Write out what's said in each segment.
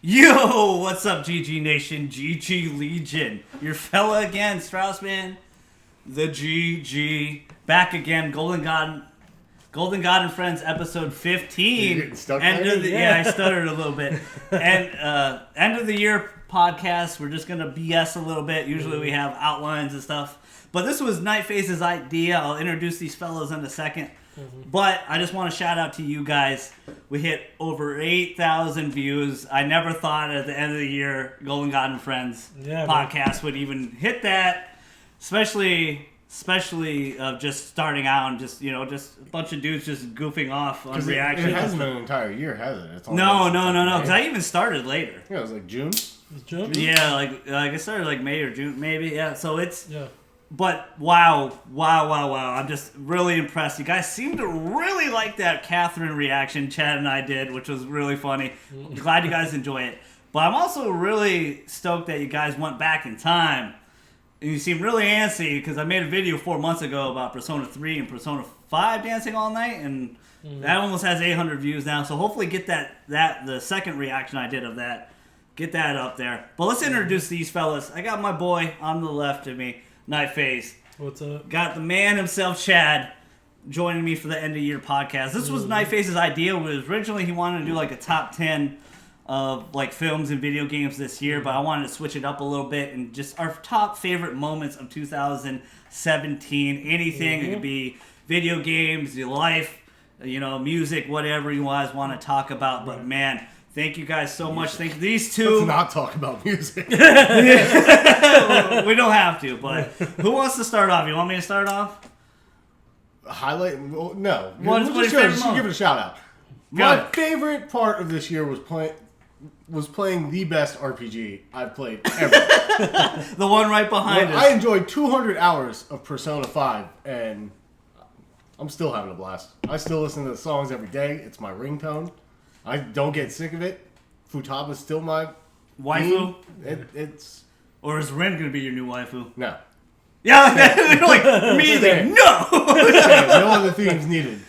Yo, what's up, GG Nation, GG Legion? Your fella again, Straussman, the GG, back again, Golden God and Friends, episode 15. You getting stuck End there? of the, yeah, I stuttered a little bit. And end of the year podcast, we're just gonna BS a little bit. Usually we have outlines and stuff, but this was Nightface's idea. I'll introduce these fellows in a second. But I just want to shout out to you guys. We hit over 8,000 views. I never thought at the end of the year Golden God and Friends podcast would even hit that. Especially just starting out and just a bunch of dudes just goofing off on reactions. It hasn't been an entire year, has it? It's No. Because I even started later. Yeah, it was like June. June? Yeah, like I started like May or June, maybe. Yeah, so it's. Yeah. But wow. I'm just really impressed. You guys seem to really like that Catherine reaction Chad and I did, which was really funny. Glad you guys enjoy it. But I'm also really stoked that you guys went back in time. And you seem really antsy because I made a video 4 months ago about Persona 3 and Persona 5 dancing all night. And that almost has 800 views now. So hopefully get the second reaction I did of that. Get that up there. But let's introduce these fellas. I got my boy on the left of me. Nightface. What's up? Got the man himself, Chad, joining me for the end of year podcast. This was Nightface's idea. Was originally he wanted to do like a top 10 of like films and video games this year, but I wanted to switch it up a little bit and just our top favorite moments of 2017. Anything. It could be video games, your life, music, whatever you guys want to talk about. But man, thank you guys so much. Thank these two. Let's not talk about music. We don't have to, but who wants to start off? You want me to start off? Highlight? Well, no. What's We'll your favorite just moment? give it a shout out. Go My ahead. favorite part of this year was playing the best RPG I've played ever. The one right behind us. I enjoyed 200 hours of Persona 5, and I'm still having a blast. I still listen to the songs every day. It's my ringtone. I don't get sick of it. Futaba's still my Waifu? It's Or is Ren going to be your new waifu? no. Yeah, you're like, immediately, Same. no! No other themes needed.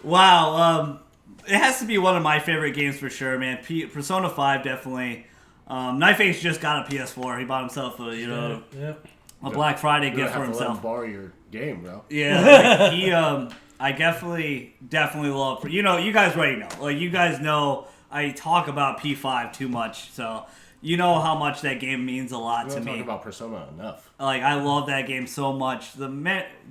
Wow, it has to be one of my favorite games for sure, man. Persona 5, definitely. Nightface just got a PS4. He bought himself a Black Friday You gift for have to let him himself. borrow your game, bro. Yeah, like I definitely love. You guys already know. Like you guys know, I talk about P5 too much, so you know how much that game means a lot We to don't me. talk about Persona enough. Like I love that game so much.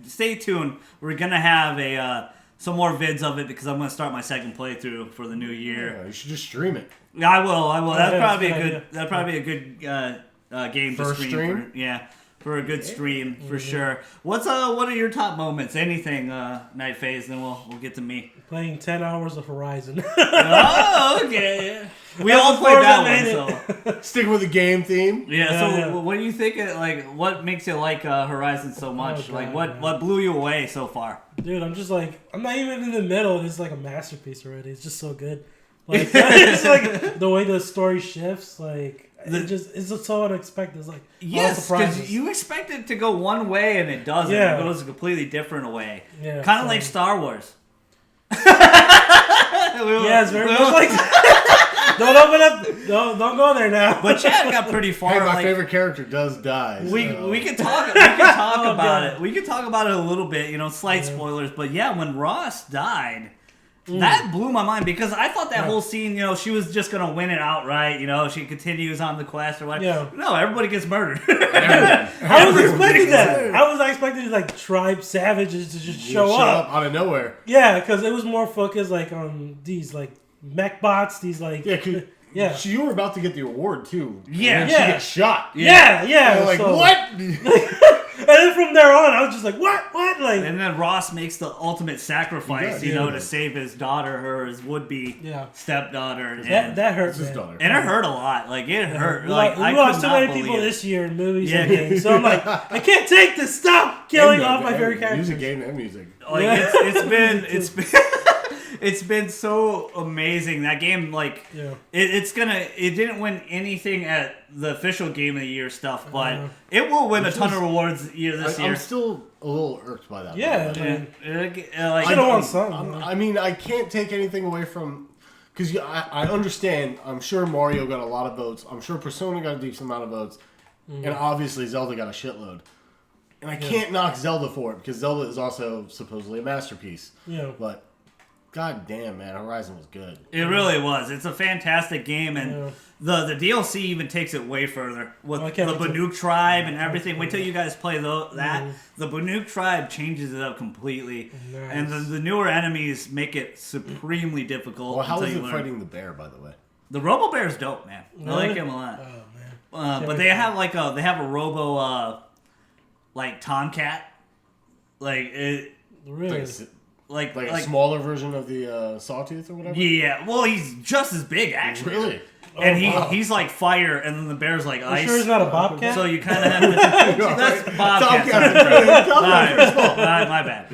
Stay tuned. We're gonna have some more vids of it because I'm gonna start my second playthrough for the new year. Yeah, you should just stream it. Yeah, I will. That's yeah, probably that's a a good good. idea. That's probably a good game First to stream? For a good stream for sure. What are your top moments? Anything, Nightface? Then we'll get to me. Playing 10 hours of Horizon. Oh, okay. We all played that one, so Stick with the game theme. yeah. So Yeah. what do you think? Like, what makes you like Horizon so much? Oh, Like, God, what blew you away so far? Dude, I'm just like, I'm not even in the middle. It's like a masterpiece already. It's just so good. Like, it's like the way the story shifts, like, it's just so unexpected. It's like, all Yes, because surprises. you expect it to go one way and it doesn't. Yeah. It goes a completely different way. Yeah, Kind of so- like Star Wars. Yeah, it's very much like that. Don't open up. Don't go there now. But Chad got pretty far. Hey, my like, favorite character does die. We so- can talk about God. it. We can talk about it a little bit, slight spoilers. But yeah, when Ross died, that blew my mind because I thought that whole scene, she was just gonna win it outright. She continues on the quest or whatever. Yeah. No, everybody gets murdered. I was expecting that. I was expecting like tribe savages to just You show up. out of nowhere. Yeah, because it was more focused like on these like mech bots. These like Yeah, 'cause Yeah. you were about to get the award too. Yeah. And then Yeah. she gets shot. yeah. You're like, so- what? And then from there on, I was just like, what? Like, And then Ross makes the ultimate sacrifice, He does, to save his daughter, his would-be Yeah. stepdaughter. And, that hurt. It's his Man. daughter. and it hurt a lot. Like, it hurt. We Like, I lost could too not many people believe it. this year in movies Yeah. and games. So I'm like, I can't take this. Stop killing And off my and favorite characters. Music, game, and music. Like Yeah. it's been it's been so amazing. That game, like Yeah. it didn't win anything at the official game of the year stuff, but Uh-huh. it will win a ton is- of rewards this year. I'm still a little irked by that. Yeah. by the way. Like, Should've won some. I mean, I can't take anything away from Because I understand. I'm sure Mario got a lot of votes. I'm sure Persona got a decent amount of votes, and obviously Zelda got a shitload. And I can't knock Zelda for it because Zelda is also supposedly a masterpiece. Yeah. But god damn, man, Horizon was good. It really was. It's a fantastic game, and the DLC even takes it way further with the Banuk tribe and everything. Wait till you guys play that. The Banuk tribe changes it up completely, and the newer enemies make it supremely difficult. Well, how is it fighting the bear, by the way? The Robo Bear's dope, man. I like him a lot. Oh man. But they have a Robo like Tomcat, like it. Really? Like a smaller version of the Sawtooth or whatever? Yeah, well, he's just as big, actually. Really? And he's like fire, and then the bear's like ice. You sure he's not a bobcat? So you kind of have to... That's Bobcat. My bad.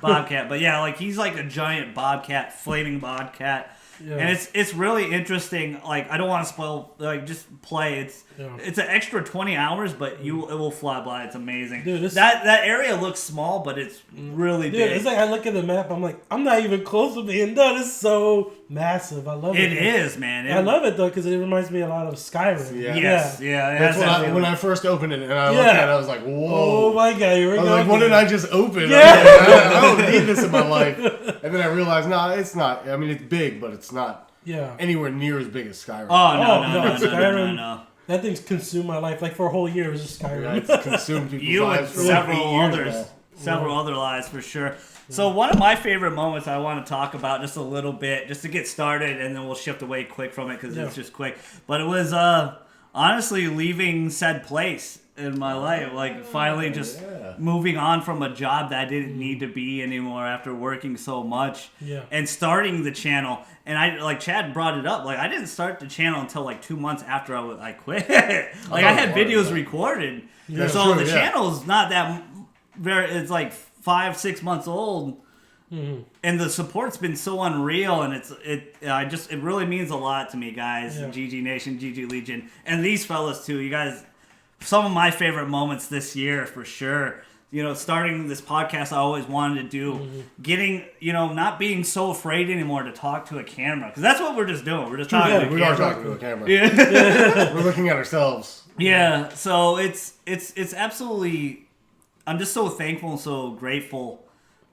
Bobcat. But yeah, like he's like a giant bobcat, flaming bobcat. Yeah. And it's really interesting. Like, I don't want to spoil. Like, just play. It's an extra 20 hours, but it will fly by. It's amazing. Dude, that area looks small, but it's really big. It's like I look at the map. I'm like, I'm not even close to being done. It's so massive. I love it. It is, man. I love it though because it reminds me a lot of Skyrim. Yeah. Yes. That's when I first opened it and I looked at it, I was like, whoa. Oh my god, here we go. Like, what did I just open? Yeah. I don't need this in my life. And then I realized, no, it's not. I mean, it's big, but it's not anywhere near as big as Skyrim. Skyrim. No. That thing's consumed my life. Like for a whole year, it was just Skyrim. Yeah, it's consumed people's lives for several other lives for sure. So one of my favorite moments I want to talk about just a little bit, just to get started, and then we'll shift away quick from it because it's just quick. But it was honestly leaving said place in my life, like finally just moving on from a job that I didn't need to be anymore after working so much, and starting the channel. And I, like Chad brought it up, like I didn't start the channel until like 2 months after I quit. Like I had videos recorded, so the channel's not that very. It's like 5-6 months old. And the support's been so unreal, and it really means a lot to me, guys. GG Nation, GG Legion, and these fellas too. You guys, some of my favorite moments this year for sure. Starting this podcast, I always wanted to do, getting, not being so afraid anymore to talk to a camera, because that's what we're just doing. We're just talking to a camera. We are talking to a camera. Yeah. We're looking at ourselves. Yeah. So it's absolutely. I'm just so thankful and so grateful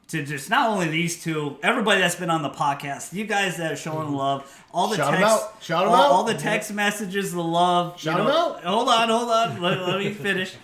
to just not only these two, everybody that's been on the podcast, you guys that are showing love, all the Shout text, them out. All the text messages, the love. Shout them out. Hold on. Let me finish.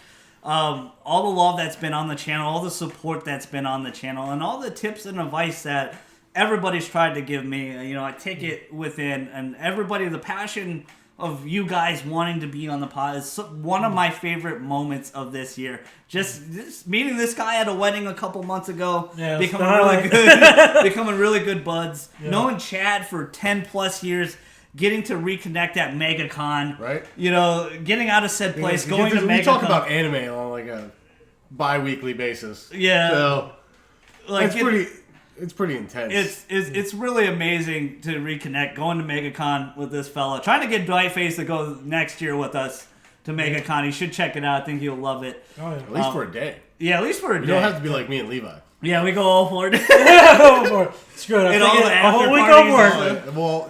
All the love that's been on the channel, all the support that's been on the channel, and all the tips and advice that everybody's tried to give me. I take it within, and everybody, the passion of you guys wanting to be on the pod is one of my favorite moments of this year. Just meeting this guy at a wedding a couple months ago, becoming really good buds. Knowing Chad for 10 plus years, getting to reconnect at MegaCon, right? Getting out of said place, going to MegaCon. We talk about anime on like a bi-weekly basis. Yeah, so like it's pretty intense. It's really amazing to reconnect, going to MegaCon with this fella. Trying to get Dwight Face to go next year with us to MegaCon. He should check it out. I think he'll love it. Oh, yeah. At least for a day. Yeah, at least for a day. You don't have to be like me and Levi. Yeah, we go all for it. Screw it. A whole week of work. Well,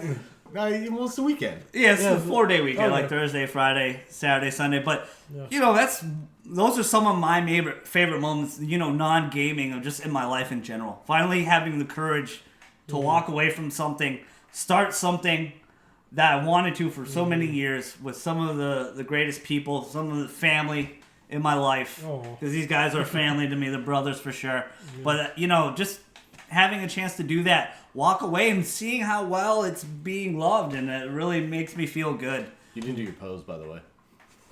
it's the weekend. Yeah, it's a 4-day weekend, like Thursday, Friday, Saturday, Sunday. But, those are some of my favorite moments, non-gaming, of just in my life in general. Finally having the courage to walk away from something, start something that I wanted to for so many years with some of the greatest people, some of the family in my life. Because these guys are family to me, the brothers for sure. But, just having a chance to do that, walk away and seeing how well it's being loved, and it really makes me feel good. You didn't do your pose, by the way.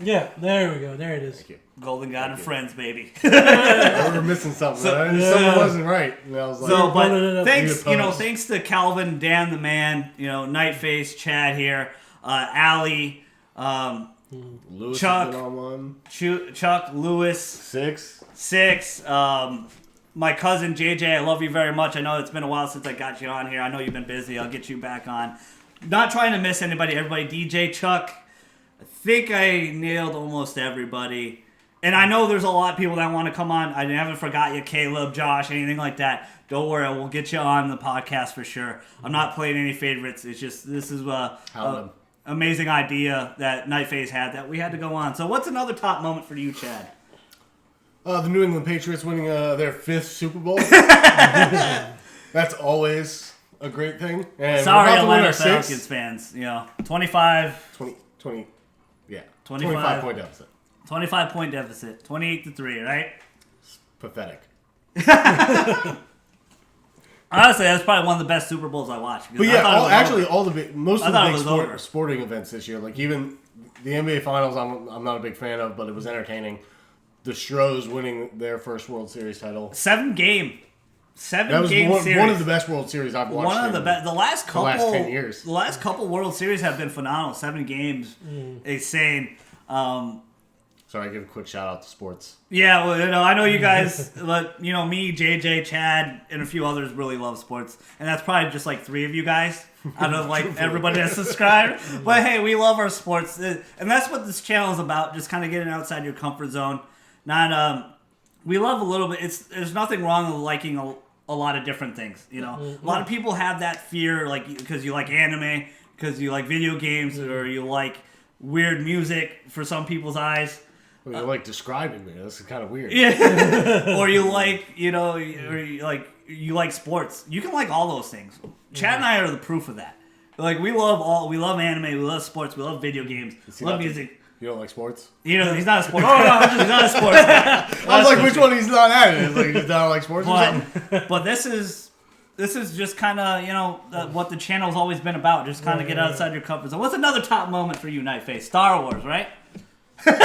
Yeah, there we go. There it is. Thank you. Golden God and Friends, baby. We were missing something. Something wasn't right. And I was like, thanks to Calvin, Dan the Man, Nightface, Chad here, Allie, Lewis Chuck, has been on one. Chuck, Lewis, Six, my cousin JJ, I love you very much. I know it's been a while since I got you on here. I know you've been busy. I'll get you back on. Not trying to miss anybody. Everybody, DJ, Chuck. I think I nailed almost everybody. And I know there's a lot of people that want to come on. I haven't forgot you, Caleb, Josh, anything like that. don't worry, we'll get you on the podcast for sure. I'm not playing any favorites. It's just this is a amazing idea that Nightface had that we had to go on. So what's another top moment for you, Chad? The New England Patriots winning their 5th Super Bowl. That's always a great thing. And Sorry, we're about to win Atlanta our Falcons 6th. fans. 25 25 point deficit. 25-point deficit. 28-3, right? Pathetic. Honestly, that's probably one of the best Super Bowls I watched. But yeah, most of the big over. sporting events this year, like even the NBA Finals, I'm not a big fan of, but it was entertaining. The Stros winning their first World Series title. 7-game That was series. one of the best World Series I've watched. One of the best. The last 10 years. The last couple World Series have been phenomenal. 7 games, insane. Sorry, I give a quick shout out to sports. Yeah, well, I know you guys, but me, JJ, Chad, and a few others really love sports, and that's probably just like 3 of you guys out of like everybody that's subscribed. But hey, we love our sports, and that's what this channel is about. Just kind of getting outside your comfort zone. We love a little bit. There's nothing wrong with liking a lot of different things. A lot of people have that fear, like because you like anime, because you like video games, or you like weird music for some people's eyes. Well, you're like describing me. This is kind of weird. Yeah. Or you like, or you like sports. You can like all those things. Chad and I are the proof of that. Like we love anime, we love sports, we love video games, we love music. You don't like sports? He's not a sports guy. He's not a sports guy. I was like, which one he's not at? It's like he's not like sports or something? But this is just kind of, what the channel's always been about. Just kind of get outside your comfort zone. What's another top moment for you, Nightface? Star Wars, right? Going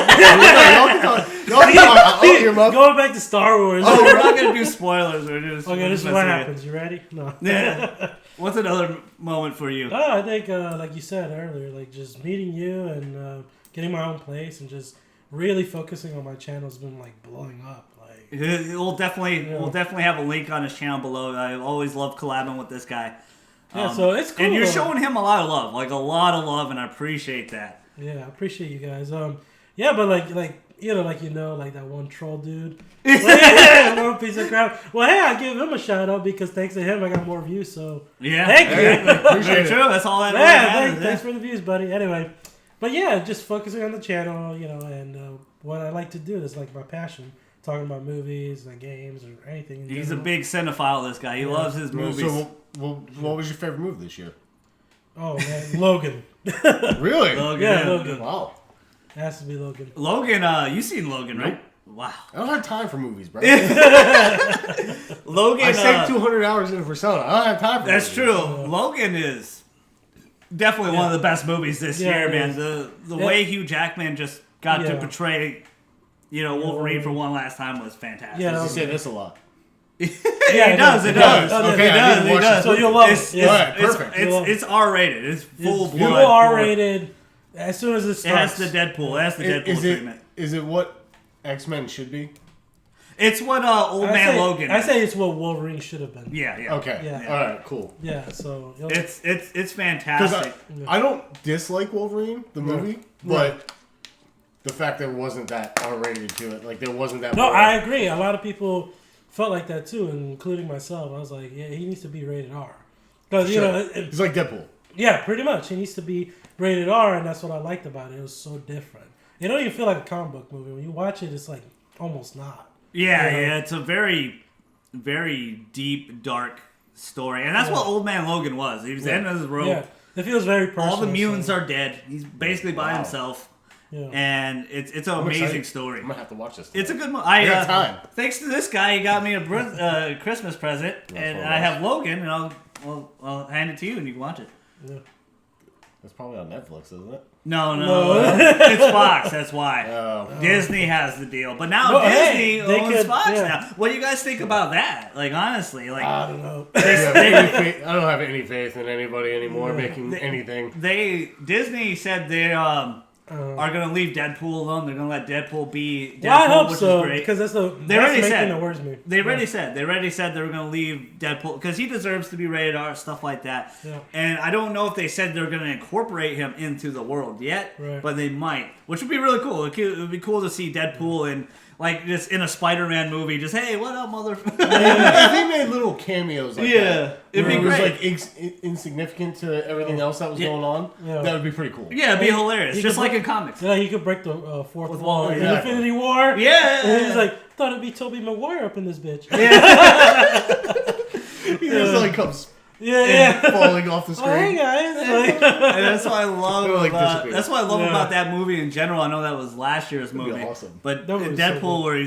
back to Star Wars. Oh, we're not going to do spoilers. Okay, this is what happens. You ready? No. Yeah. What's another moment for you? Oh, I think, like you said earlier, like just meeting you and getting my own place and just really focusing on my channel has been like blowing up. Like we'll definitely have a link on his channel below. I always love collabing with this guy. Yeah, so it's cool. And you're showing him a lot of love, like a lot of love, and I appreciate that. Yeah, I appreciate you guys. Yeah, but like that one troll dude, one piece of crap. Well, hey, I give him a shout out because thanks to him, I got more views. So yeah, thank you. Appreciate it. True. That's all that matters. Thanks for the views, buddy. Anyway, but yeah, just focusing on the channel, and what I like to do is like my passion, talking about movies and games or anything. He's a big cinephile. This guy, he loves his movies. So, what was your favorite movie this year? Oh man, Logan. Really? Logan. Yeah, Logan. Wow. It has to be Logan. Logan, you seen Logan, right? Wow. I don't have time for movies, bro. Logan. I saved 200 hours in Persona. I don't have time for That's movies. true. Logan is definitely one of the best movies this year, man. The way Hugh Jackman just got to portray, Wolverine for one last time was fantastic. Yeah, You say this a lot. It does. Okay, It I does. So you'll love It's, it. Yeah. it's, Perfect. it's R-rated. It's full It's blood. R-rated. As soon as it It starts. has the Deadpool. It has the Deadpool treatment. Is it what X-Men should be? It's what Old Man Logan. I say it's what Wolverine should have been. Yeah. Okay. Yeah. All right. Cool. Yeah. So It's fantastic. I don't dislike Wolverine the movie, but the fact there wasn't that R-rated to it, like there wasn't that. No, more. I agree. A lot of people felt like that too, including myself. I was like, yeah, he needs to be rated R. Because He's like Deadpool. Yeah, pretty much. He needs to be rated R, and that's what I liked about it. It was so different. You don't even feel like a comic book movie. When you watch it, it's like almost not. Yeah. It's a very, very deep, dark story. And that's what Old Man Logan was. He was the end of his rope. Yeah, it feels very personal. All the mutants are dead. He's basically by himself. Yeah. And it's an amazing story. I'm going to have to watch this. It's a good movie. I got time. Thanks to this guy, he got me a Christmas present. And I have Logan, and I'll hand it to you, and you can watch it. Yeah. It's probably on Netflix, isn't it? No. It's Fox. That's why. Oh. Disney has the deal, but now Disney owns Fox yeah. now. What do you guys think about that? Like honestly, like I don't know. I don't have any faith in anybody anymore making anything. Disney said they are going to leave Deadpool alone. They're going to let Deadpool be Deadpool, Well, I hope which so is great. because that's the already making said. the worst movie. They already said they were going to leave Deadpool because he deserves to be rated R, stuff like that. Yeah. And I don't know if they said they're going to incorporate him into the world yet, Right. but they might, which would be really cool. It would be cool to see Deadpool and like just in a Spider-Man movie, just hey, what up, motherfucker? If they made little cameos like that. It'd Where be it was great. like insignificant to everything else that was going on. Yeah. That would be pretty cool. Yeah, it'd be hilarious, he just could like put- in comics. Yeah, he could break the fourth With wall wall, in exactly. Infinity War. Yeah. And he's like, thought it'd be Tobey Maguire up in this bitch. He just like comes Yeah. falling off the Oh, hey screen. guys. Like, And that's what I love. They're, like, about, disappear. that's what I love Yeah. about that movie in general. I know that was last year's That'd be movie, awesome. but That movie was so Deadpool, good. where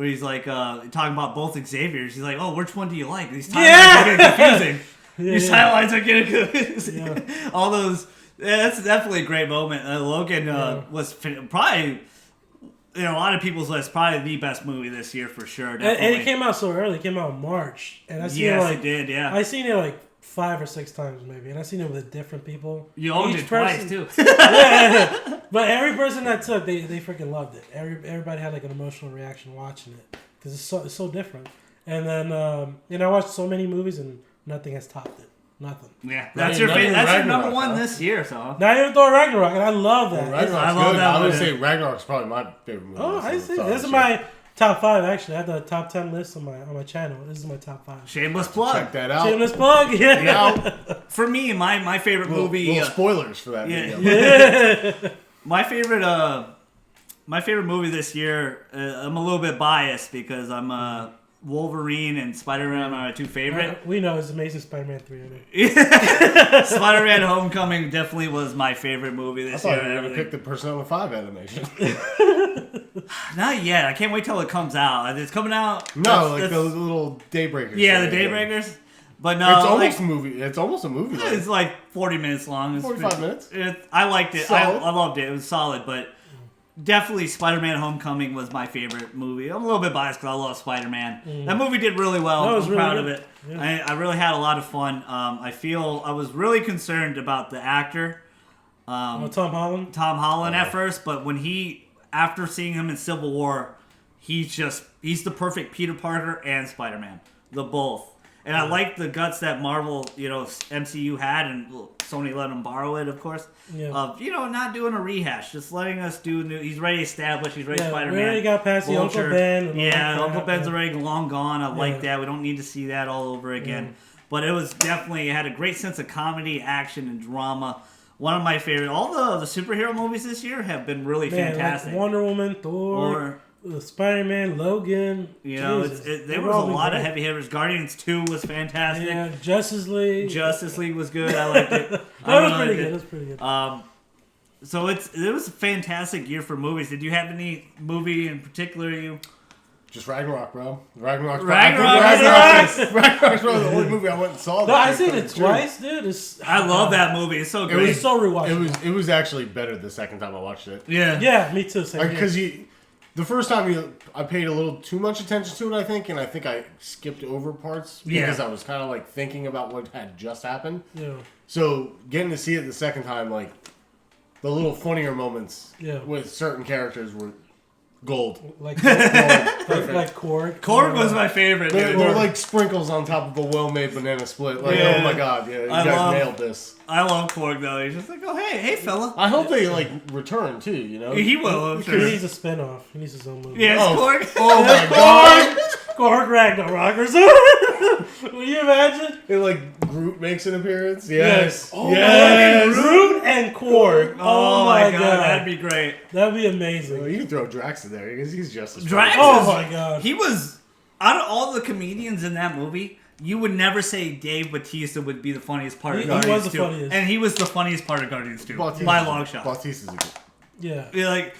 he's like talking about both Xaviers. He's like, "Oh, which one do you like?" These timelines Yeah. are getting confusing. Yeah, These yeah. timelines are getting confusing. All those. Yeah, that's definitely a great moment. Logan was probably. In a lot of people's list, probably the best movie this year for sure. and Definitely. it came out so early. It came out in March. And I seen Yes, it like it did. Yeah, I seen it like 5 or 6 times maybe, and I seen it with different people. you owned Each it twice person- too. Yeah, but every person that took, they freaking loved it. Everybody had like an emotional reaction watching it because it's so different. And then I watched so many movies and nothing has topped it. Nothing. Yeah, Not even that's your Ragnarok, number one huh? this year. So Not even Thor Ragnarok, and I love that. Ragnarok's I love good. that I would one. say Ragnarok's probably my favorite movie. Oh, I see. So This is shit. my top 5 actually. I have the top 10 list on my channel. This is my top 5. shameless plug. Check that out. Shameless plug. Yeah. Yeah. For me, my favorite movie. Little spoilers for that yeah. video. My favorite movie this year. I'm a little bit biased because I'm Wolverine and Spider-Man are my two favorite. We know it's Amazing Spider-Man 3. I know. Spider-Man: Homecoming definitely was my favorite movie I this thought year. you were and going to pick everything. the Persona 5 animation. Not yet. I can't wait till it comes out. It's coming out. No, like that's- those little Daybreakers. yeah, the thing. Daybreakers. But no, It's almost like, a movie. It's almost a movie. Like, it's like 40 minutes long. It's 45 minutes. I liked it. I Solid. loved it. It was solid, but definitely Spider-Man: Homecoming was my favorite movie. I'm a little bit biased because I love Spider-Man. That movie did really well. No, it was I'm really proud good. of it. Yeah. I really had a lot of fun. I feel I was really concerned about the actor, Tom Holland. Tom Holland, at first, but after seeing him in Civil War, he's the perfect Peter Parker and Spider-Man, the both. And I like the guts that Marvel, MCU had, and Sony let him borrow it, of course. Yeah. Of not doing a rehash, just letting us do new. He's ready established. He's ready Yeah, Spider-Man. we already got past the Uncle Vulture. Ben. and all Yeah, that Uncle crap, Ben's yeah. already long gone. I like Yeah. that. We don't need to see that all over again. But it was definitely, it had a great sense of comedy, action, and drama. One of my favorite. All the superhero movies this year have been really Man, fantastic. like Wonder Woman, Thor, Spider-Man, Logan. Jesus. There They've was a all been lot of great. heavy hitters. Guardians 2 was fantastic. Yeah, Justice League. Justice League was good. I liked it. That I was really pretty liked good. it. That was pretty good. So it was a fantastic year for movies. Did you have any movie in particular you? Just Ragnarok, bro. Ragnarok's Ragnarok. probably the only movie I went and saw. No, I this seen year. it twice, dude. It's, I love that movie. It's so It great. It's so rewatchable. It was actually better the second time I watched it. yeah. Yeah, me too. Same here. Because the first time I paid a little too much attention to it, I think, and I think I skipped over parts because Yeah. I was kind of like thinking about what had just happened. Yeah. So getting to see it the second time, like the little funnier moments Yeah. with certain characters were gold. Like Perfect. like Korg. Korg was my favorite. They're, Dude. they're like sprinkles on top of a well-made banana split. Like, Yeah. oh my god, yeah, you I guys love- nailed this. I love Korg though. He's just like, oh hey fella. I hope they like return too. You know, He will. I'm He sure. needs a spinoff. He needs his own movie. Yes, Oh. Korg. Oh my god! Korg Ragnarok or something. Will you imagine? And like Groot makes an appearance. Yes. Yes. Oh, Yes. Groot and Korg. Oh my god, that'd be great. That'd be Well, amazing. you can throw Drax in there because he's just as Drax funny. Oh is- my god. He was out of all the comedians in that movie. You would never say Dave Bautista would be the funniest part of He Guardians was the 2. funniest. And he was the funniest part of Guardians 2 Bautista's by a long shot. Bautista's a good. Yeah. Yeah, like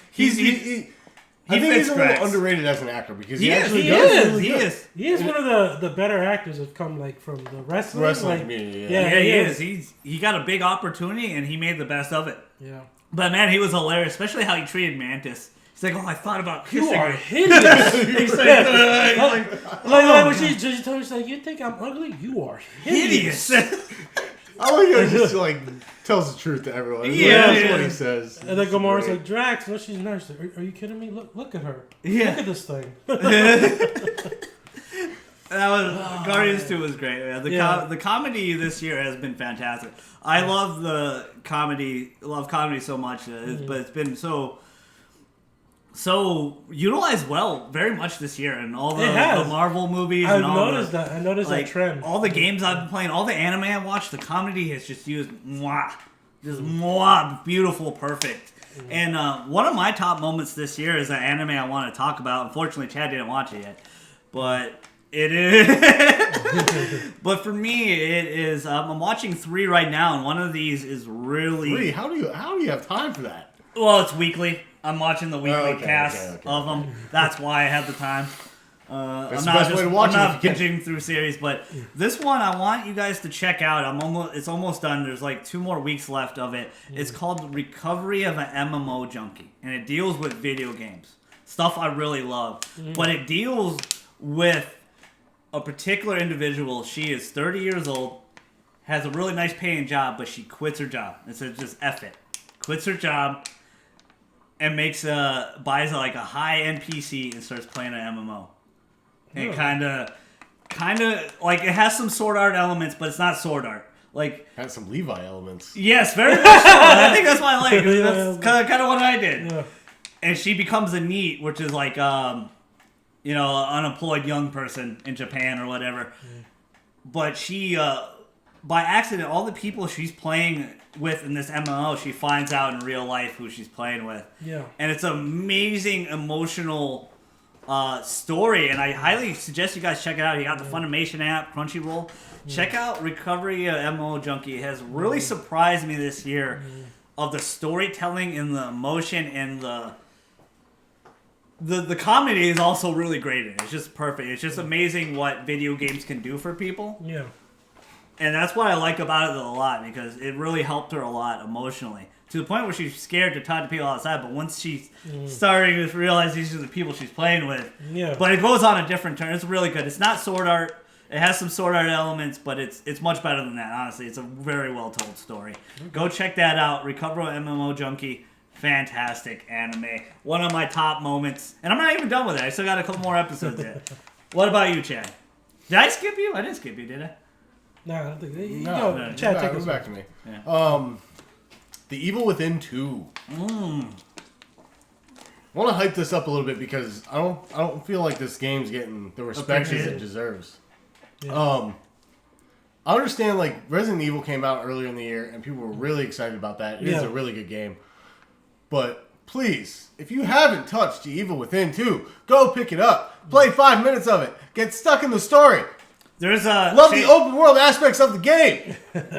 I think fits he's a little Drax. underrated as an actor because He he, is. actually He does is. really He good. is. He is one of the better actors that come like from the wrestling like, community. yeah. Yeah, he is. He got a big opportunity and he made the best of it. Yeah. But man, he was hilarious, especially how he treated Mantis. He's like, oh, I thought about kissing You are her. hideous. He's like, like when she told me, she's like, you think I'm ugly? You are hideous. hideous. I like how he just like tells the truth to everyone. Yeah, That's yeah. what he says. And then It's Gamora's great. like, Drax, no, she's nice. Are you kidding me? Look at her. Yeah. Look at this thing. That was Guardians 2 was great. Man. The comedy this year has been fantastic. I love the comedy. Love comedy so much, but it's been so utilized well very much this year, and all the Marvel movies. I've and all noticed that. I noticed like, that trend. all the games I've been playing, all the anime I've watched, the comedy has just used beautiful, perfect. And one of my top moments this year is an anime I want to talk about. Unfortunately, Chad didn't watch it yet, but it is. But for me, it is. I'm watching 3 right now, and one of these is really. 3? How do you have time for that? Well, it's weekly. I'm watching the weekly Okay, cast okay. of them. That's why I have the time. That's I'm the not best way to watch I'm it not if you can. binging through series, but this one I want you guys to check out. It's almost done. There's like 2 more weeks left of it. It's called Recovery of an MMO Junkie, and it deals with video games, stuff I really love. But it deals with a particular individual. She is 30 years old, has a really nice paying job, but she quits her job and says just F it, quits her job, and buys like a high-end PC and starts playing an MMO. And kind of like it has some sword art elements, but it's not sword art. Like Has some Levi elements. yes, very much so. I think that's why I like it. That's kind of what I did. Yeah. And she becomes a NEET, which is like an unemployed young person in Japan or whatever. But she by accident, all the people she's playing with in this MMO, she finds out in real life who she's playing with. Yeah. And it's an amazing emotional story, and I highly suggest you guys check it out. You got the Funimation app, Crunchyroll. Check out Recovery of MMO Junkie. It has really surprised me this year of the storytelling and the emotion, and the comedy is also really great in it. It's just perfect. It's just amazing what video games can do for people. Yeah. And that's what I like about it a lot, because it really helped her a lot emotionally. To the point where she's scared to talk to people outside, but once she's starting to realize these are the people she's playing with. Yeah. But it goes on a different turn. It's really good. It's not sword art. It has some sword art elements, but it's much better than that, honestly. It's a very well told story. Go check that out. Recover MMO Junkie. Fantastic anime. One of my top moments. And I'm not even done with it. I still got a couple more episodes yet. What about you, Chad? Did I skip you? I didn't skip you, did I? No, I don't think. No, Chad, take us back to me. Yeah. The Evil Within 2. I want to hype this up a little bit because I don't feel like this game's getting the respect as it deserves. Yeah. I understand like Resident Evil came out earlier in the year and people were really excited about that. It is a really good game. But please, if you haven't touched The Evil Within 2, go pick it up. Play 5 minutes of it. Get stuck in the story. There's a Love the open world aspects of the game.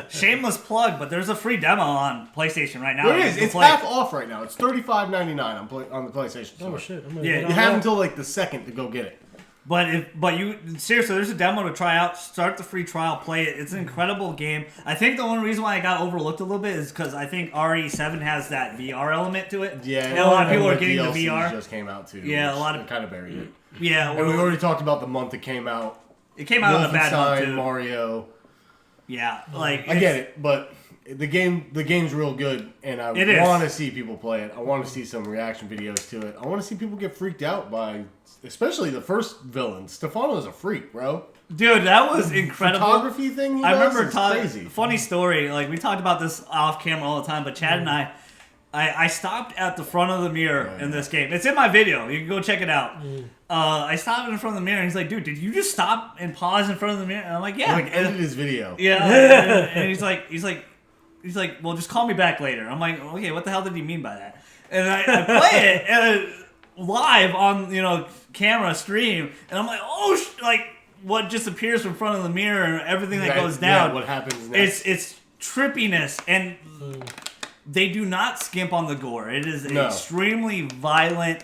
shameless plug, but there's a free demo on PlayStation right now. There You is. can It's play. half off right now. It's $35.99 on the PlayStation Store. Oh shit! I'm gonna Yeah, get on You have that. until like the 2nd to go get it. But you seriously, there's a demo to try out. Start the free trial, play it. It's an incredible game. I think the only reason why I got overlooked a little bit is because I think RE7 has that VR element to it. Yeah, and a lot of people are the getting the DLCs VR. just came out too. Yeah, a which lot of- kind of buried it. Yeah, And we already talked about the month it came out. it came out on a bad month Wolfenstein, too. Mario. Yeah, like I get it, but the game's real good, and I It is. want to see people play it. I want to see some reaction videos to it. I want to see people get freaked out by, especially the first villain. Stefano's a freak, bro. Dude, that was incredible. Photography thing he I does remember is crazy. funny story. Like we talked about this off camera all the time, but Chad and I stopped at the front of the mirror in this game. It's in my video. You can go check it out. I stopped in front of the mirror, and he's like, "Dude, did you just stop and pause in front of the mirror?" And I'm like, "Yeah." Like ended his video. Yeah, and he's like, well, just call me back later. I'm like, okay, what the hell did he mean by that? And I play it live on camera stream, and I'm like, like what just appears from front of the mirror and everything that goes down. Yeah, what happens next? It's trippiness, and they do not skimp on the gore. It is an extremely violent,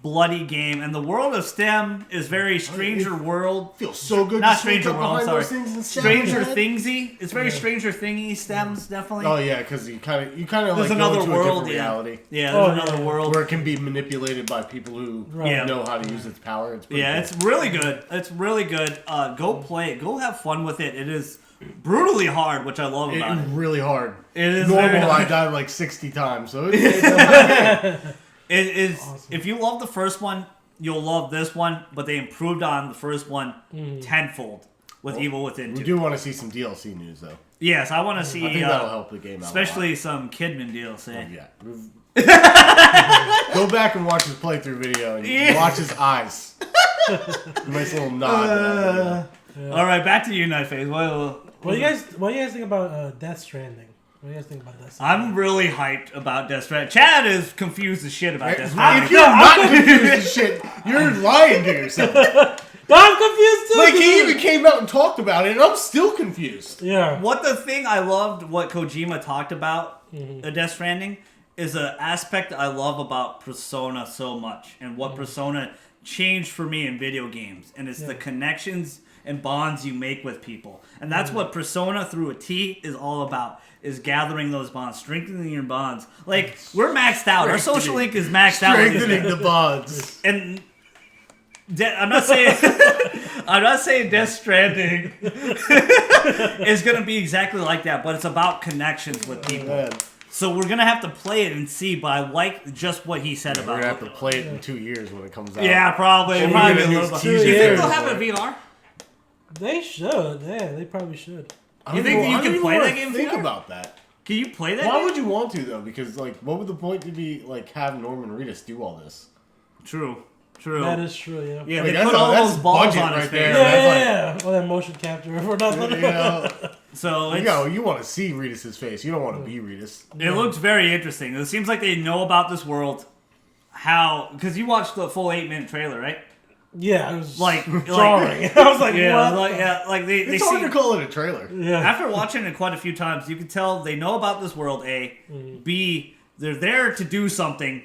bloody game, and the world of STEM is very Stranger World. Feels so good. Not to sneak Stranger up World, I'm behind sorry. those things and stab Stranger them. Thingsy. It's very Stranger Thingy stems, definitely. Oh yeah, because you kind of There's like another go into a world, different reality Yeah, there's another yeah. world. where it can be manipulated by people who Yeah. know how to use its power. It's pretty Yeah, cool. it's really good. It's really good. Go play it. Go have fun with it. It is brutally hard, which I love It about is it. really hard. It is very Normal, I hard. died like 60 times, so it's a It is. Awesome. If you love the first one, you'll love this one. But they improved on the first one tenfold with Evil Within We 2. do want to see some DLC news, though. Yes, I want to see. I think that'll help the game out. especially some Kidman DLC. a lot. Go back and watch his playthrough video and Yeah. watch his eyes. Nice little nod. to that video. All right, back to you, Nightface. What do you guys think about Death Stranding? What do you guys think about that? I'm really hyped about Death Stranding. Chad is confused as shit about Death If Stranding. you're not confused as shit, you're lying to yourself. But I'm confused too. Like, he dude. even came out and talked about it, and I'm still confused. Yeah. What the thing I loved, what Kojima talked about, Death Stranding, is an aspect I love about Persona so much, and what Persona changed for me in video games, and it's the connections and bonds you make with people, and that's what Persona through a T is all about. Is gathering those bonds, strengthening your bonds. Like, we're maxed out. Our social link is maxed out. Strengthening the bonds. And I'm not saying Death Stranding is gonna be exactly like that, but it's about connections with people. Man, So we're gonna have to play it and see. But I like just what he said we're about gonna have it. to play it in 2 years when it comes out. Yeah, probably. And Probably we're a gonna little use bit. teasers You think for they'll it. have a VR? They should. Yeah, they probably should. I You don't think even- you I can don't play even that wanna game Think VR? about that. Can you play that? Why game? would you want to though? Because like, what would the point to be like have Norman Reedus do all this? True. That is true. Yeah. Yeah, Like, they that's put a- all that's those balls budget on his right face. there. Yeah, That's yeah. All that motion capture for nothing. You know, So you it's, know, you want to see Reedus' face. You don't want to be Reedus. it looks very interesting. It seems like they know about this world. How? Because you watched the full 8-minute trailer, right? Yeah, it was Like- jarring. I was like, Yeah, what? like they It's see. hard to call it a trailer. Yeah. After watching it quite a few times, you can tell they know about this world. A, B, they're there to do something,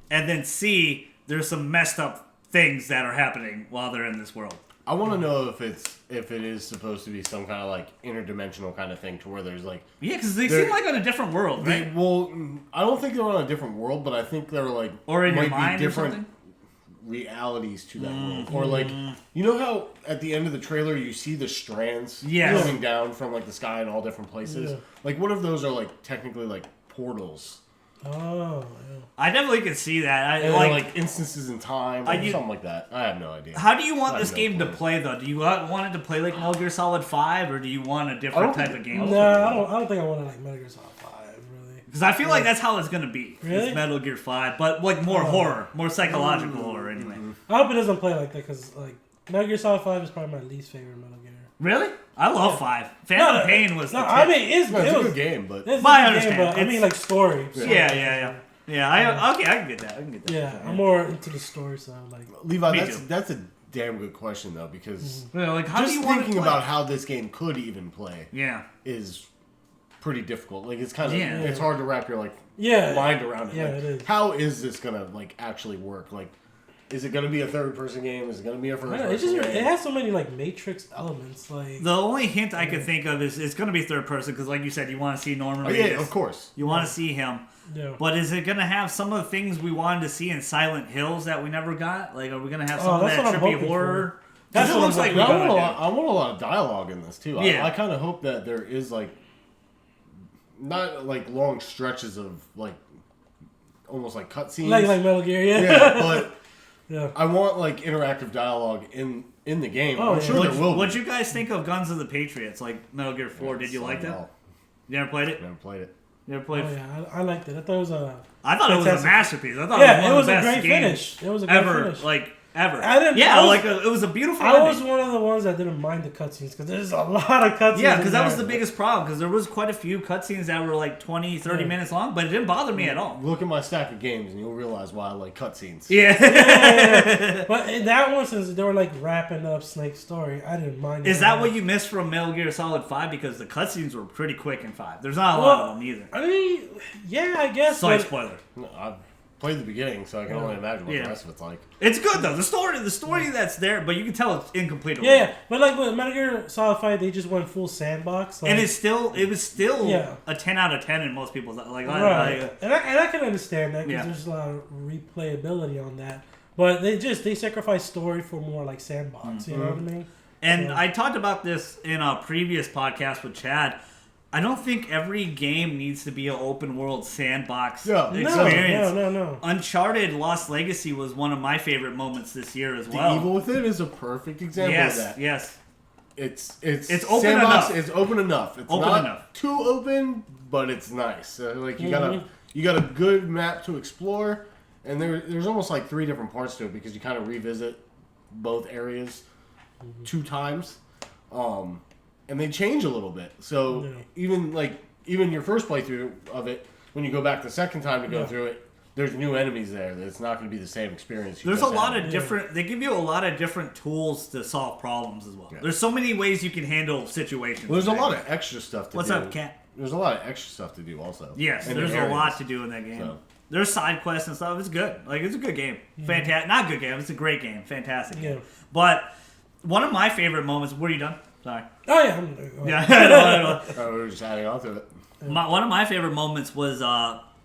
and then C, there's some messed up things that are happening while they're in this world. I want to know if it is supposed to be some kind of like interdimensional kind of thing to where there's like Yeah, because they They're- seem like on a different world, they, right? well, I don't think they're on a different world, but I think they're like Or in your might be mind or different something. realities to that world. Or like, you know how at the end of the trailer you see the strands Yes. coming down from like the sky in all different places? Yeah. Like, what if those are like technically like portals? Oh, yeah. I definitely can see that. I And like. like instances in time, I or u- something like that. I have no idea. How do you want I this have no game to clue. play though? Do you want it to play like Metal Gear Solid 5, or do you want a different don't type think- of game? No, I don't think I want to like Metal Gear Solid 5, really. Because I feel like that's how it's gonna be. Really? It's Metal Gear 5, but like more horror, more psychological horror anyway. I hope it doesn't play like that because like Metal Gear Solid 5 is probably my least favorite Metal Gear. Really? I love 5. Phantom Pain was No, the I tip. mean it's, No, it's it a was good game, but it's a I good game, understand. but I mean It's- like story. Yeah. Okay, I can get that. Yeah, I'm more into the story side. Like, Levi, Me that's too. that's a damn good question though, because Yeah, like how just do you want thinking to play? about how this game could even play Yeah. is pretty difficult. Like, it's kind of Yeah. it's hard to wrap your like yeah, mind around it. Yeah, Like, it is. how is this gonna like actually work? Like, is it gonna be a third person game? Is it gonna be a first I don't know, it's person just game? it has so many like Matrix elements. Like, The only hint I could think of is it's going to be third person because, like you said, you want to see Norman Oh, yeah, Reedus. of course. You want to see him. yeah. But is it going to have some of the things we wanted to see in Silent Hills that we never got? Like, are we going to have Oh, some of that's that what I'm trippy hoping horror? That's Because it what looks I'm like hoping we're I want, going a to lot, I want a lot of dialogue in this too. Yeah. I kind of hope that there is like not like long stretches of like almost like cutscenes. like Metal Gear, yeah. yeah, but yeah. I want like interactive dialogue in the game. Oh, I'm yeah. sure there will. What'd you guys think of Guns of the Patriots, like Metal Gear 4? Did you like that? No, You never played it? never played it. You ever played Oh yeah, I liked it. I thought it was a I thought it was a Fantastic. masterpiece. I thought yeah. it It was was one a of the best great games finish. It was a great ever. finish. Like, ever. I didn't- yeah, I was- like it was a beautiful I ending. was one of the ones that didn't mind the cutscenes because there's a lot of cutscenes. Yeah, in because that was there. the biggest problem. Because there was quite a few cutscenes that were like 20, 30 Yeah. minutes long, but it didn't bother me at all. Look at my stack of games, and you'll realize why I like cutscenes. Yeah. But in that one, since they were like wrapping up Snake's story, I didn't mind. Is it. that what you missed from Metal Gear Solid 5? Because the cutscenes were pretty quick in 5. There's not a lot of them either. I mean, yeah, I guess. Slight but- spoiler. No, I've played the beginning, so I can only imagine what Yeah. the rest of it's like. It's good though. The story that's there, but you can tell it's incomplete. a Yeah, little. yeah, but like with Metal Gear Solid 5, they just went full sandbox. Like, And it was still Yeah. a 10 out of 10 in most people's like. right, and I can understand that because Yeah. there's a lot of replayability on that. But they sacrifice story for more like sandbox. You know what I mean? And So- I talked about this in a previous podcast with Chad. I don't think every game needs to be an open world sandbox experience. No. Uncharted Lost Legacy was one of my favorite moments this year as The well. Evil Within is a perfect example of that. Yes. It's open sandbox, enough. It's open enough. It's Open not enough. too open, but it's nice. Like you got a good map to explore, and there's almost like 3 different parts to it because you kind of revisit both areas 2 times, and they change a little bit. So even your first playthrough of it, when you go back the second time to go through it, there's new enemies there. It's not going to be the same experience. There's a lot of different. They give you a lot of different tools to solve problems as well. Yeah. There's so many ways you can handle situations. Well, there's a there. lot of extra stuff to do. What's up, Cat? There's a lot of extra stuff to do also. Yes, in there's the a areas. lot to do in that game. So. There's side quests and stuff. It's good. Like, it's a good game. Fantastic. Not good game. It's a great game. Fantastic game. Yeah. But one of my favorite moments. Were you done? Sorry. Oh yeah. Yeah. I know. Oh, we were just adding on to it. One of my favorite moments was,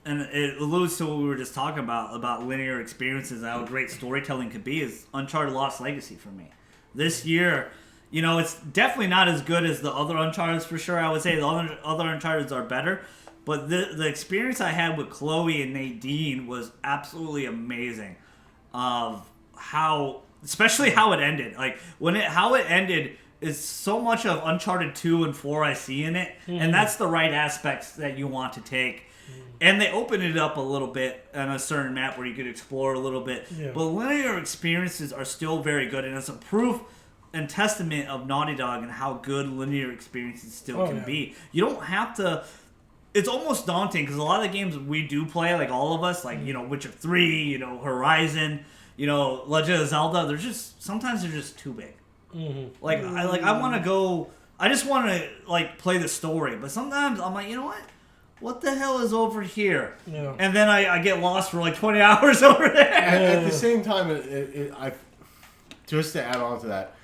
and it alludes to what we were just talking about linear experiences and how great storytelling could be, is Uncharted Lost Legacy for me. This year, it's definitely not as good as the other Uncharted for sure. I would say the other Uncharted are better. But the experience I had with Chloe and Nadine was absolutely amazing. Of especially how it ended. Like how it ended is so much of Uncharted 2 and 4 I see in it, and that's the right aspects that you want to take. And they opened it up a little bit on a certain map where you could explore a little bit. Yeah. But linear experiences are still very good, and it's a proof and testament of Naughty Dog and how good linear experiences still can be. You don't have to. It's almost daunting because a lot of the games we do play, like all of us, like Witcher 3, Horizon, Legend of Zelda, sometimes they're just too big. Mm-hmm. I want to go. I just want to play the story, but sometimes I'm like, you know what? What the hell is over here? Yeah. And then I get lost for like 20 hours over there. At the same time, I just to add on to that,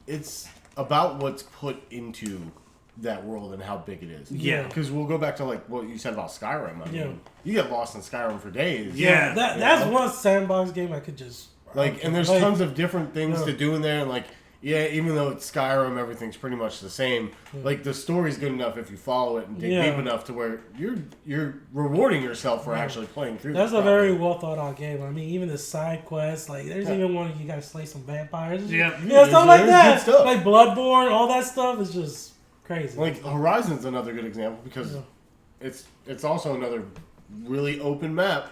it's about what's put into that world and how big it is. Yeah. Because we'll go back to like what you said about Skyrim. I mean, you get lost in Skyrim for days. Yeah. That's one sandbox game I could just And there's tons of different things to do in there, and even though it's Skyrim, everything's pretty much the same. Like the story's good enough if you follow it and dig deep enough to where you're rewarding yourself for actually playing through. That's a very well thought out game. I mean, even the side quests, there's even one you gotta slay some vampires. Yeah. Stuff like There's that. good stuff. Like Bloodborne, all that stuff is just crazy. Like Horizon's another good example because it's also another really open map,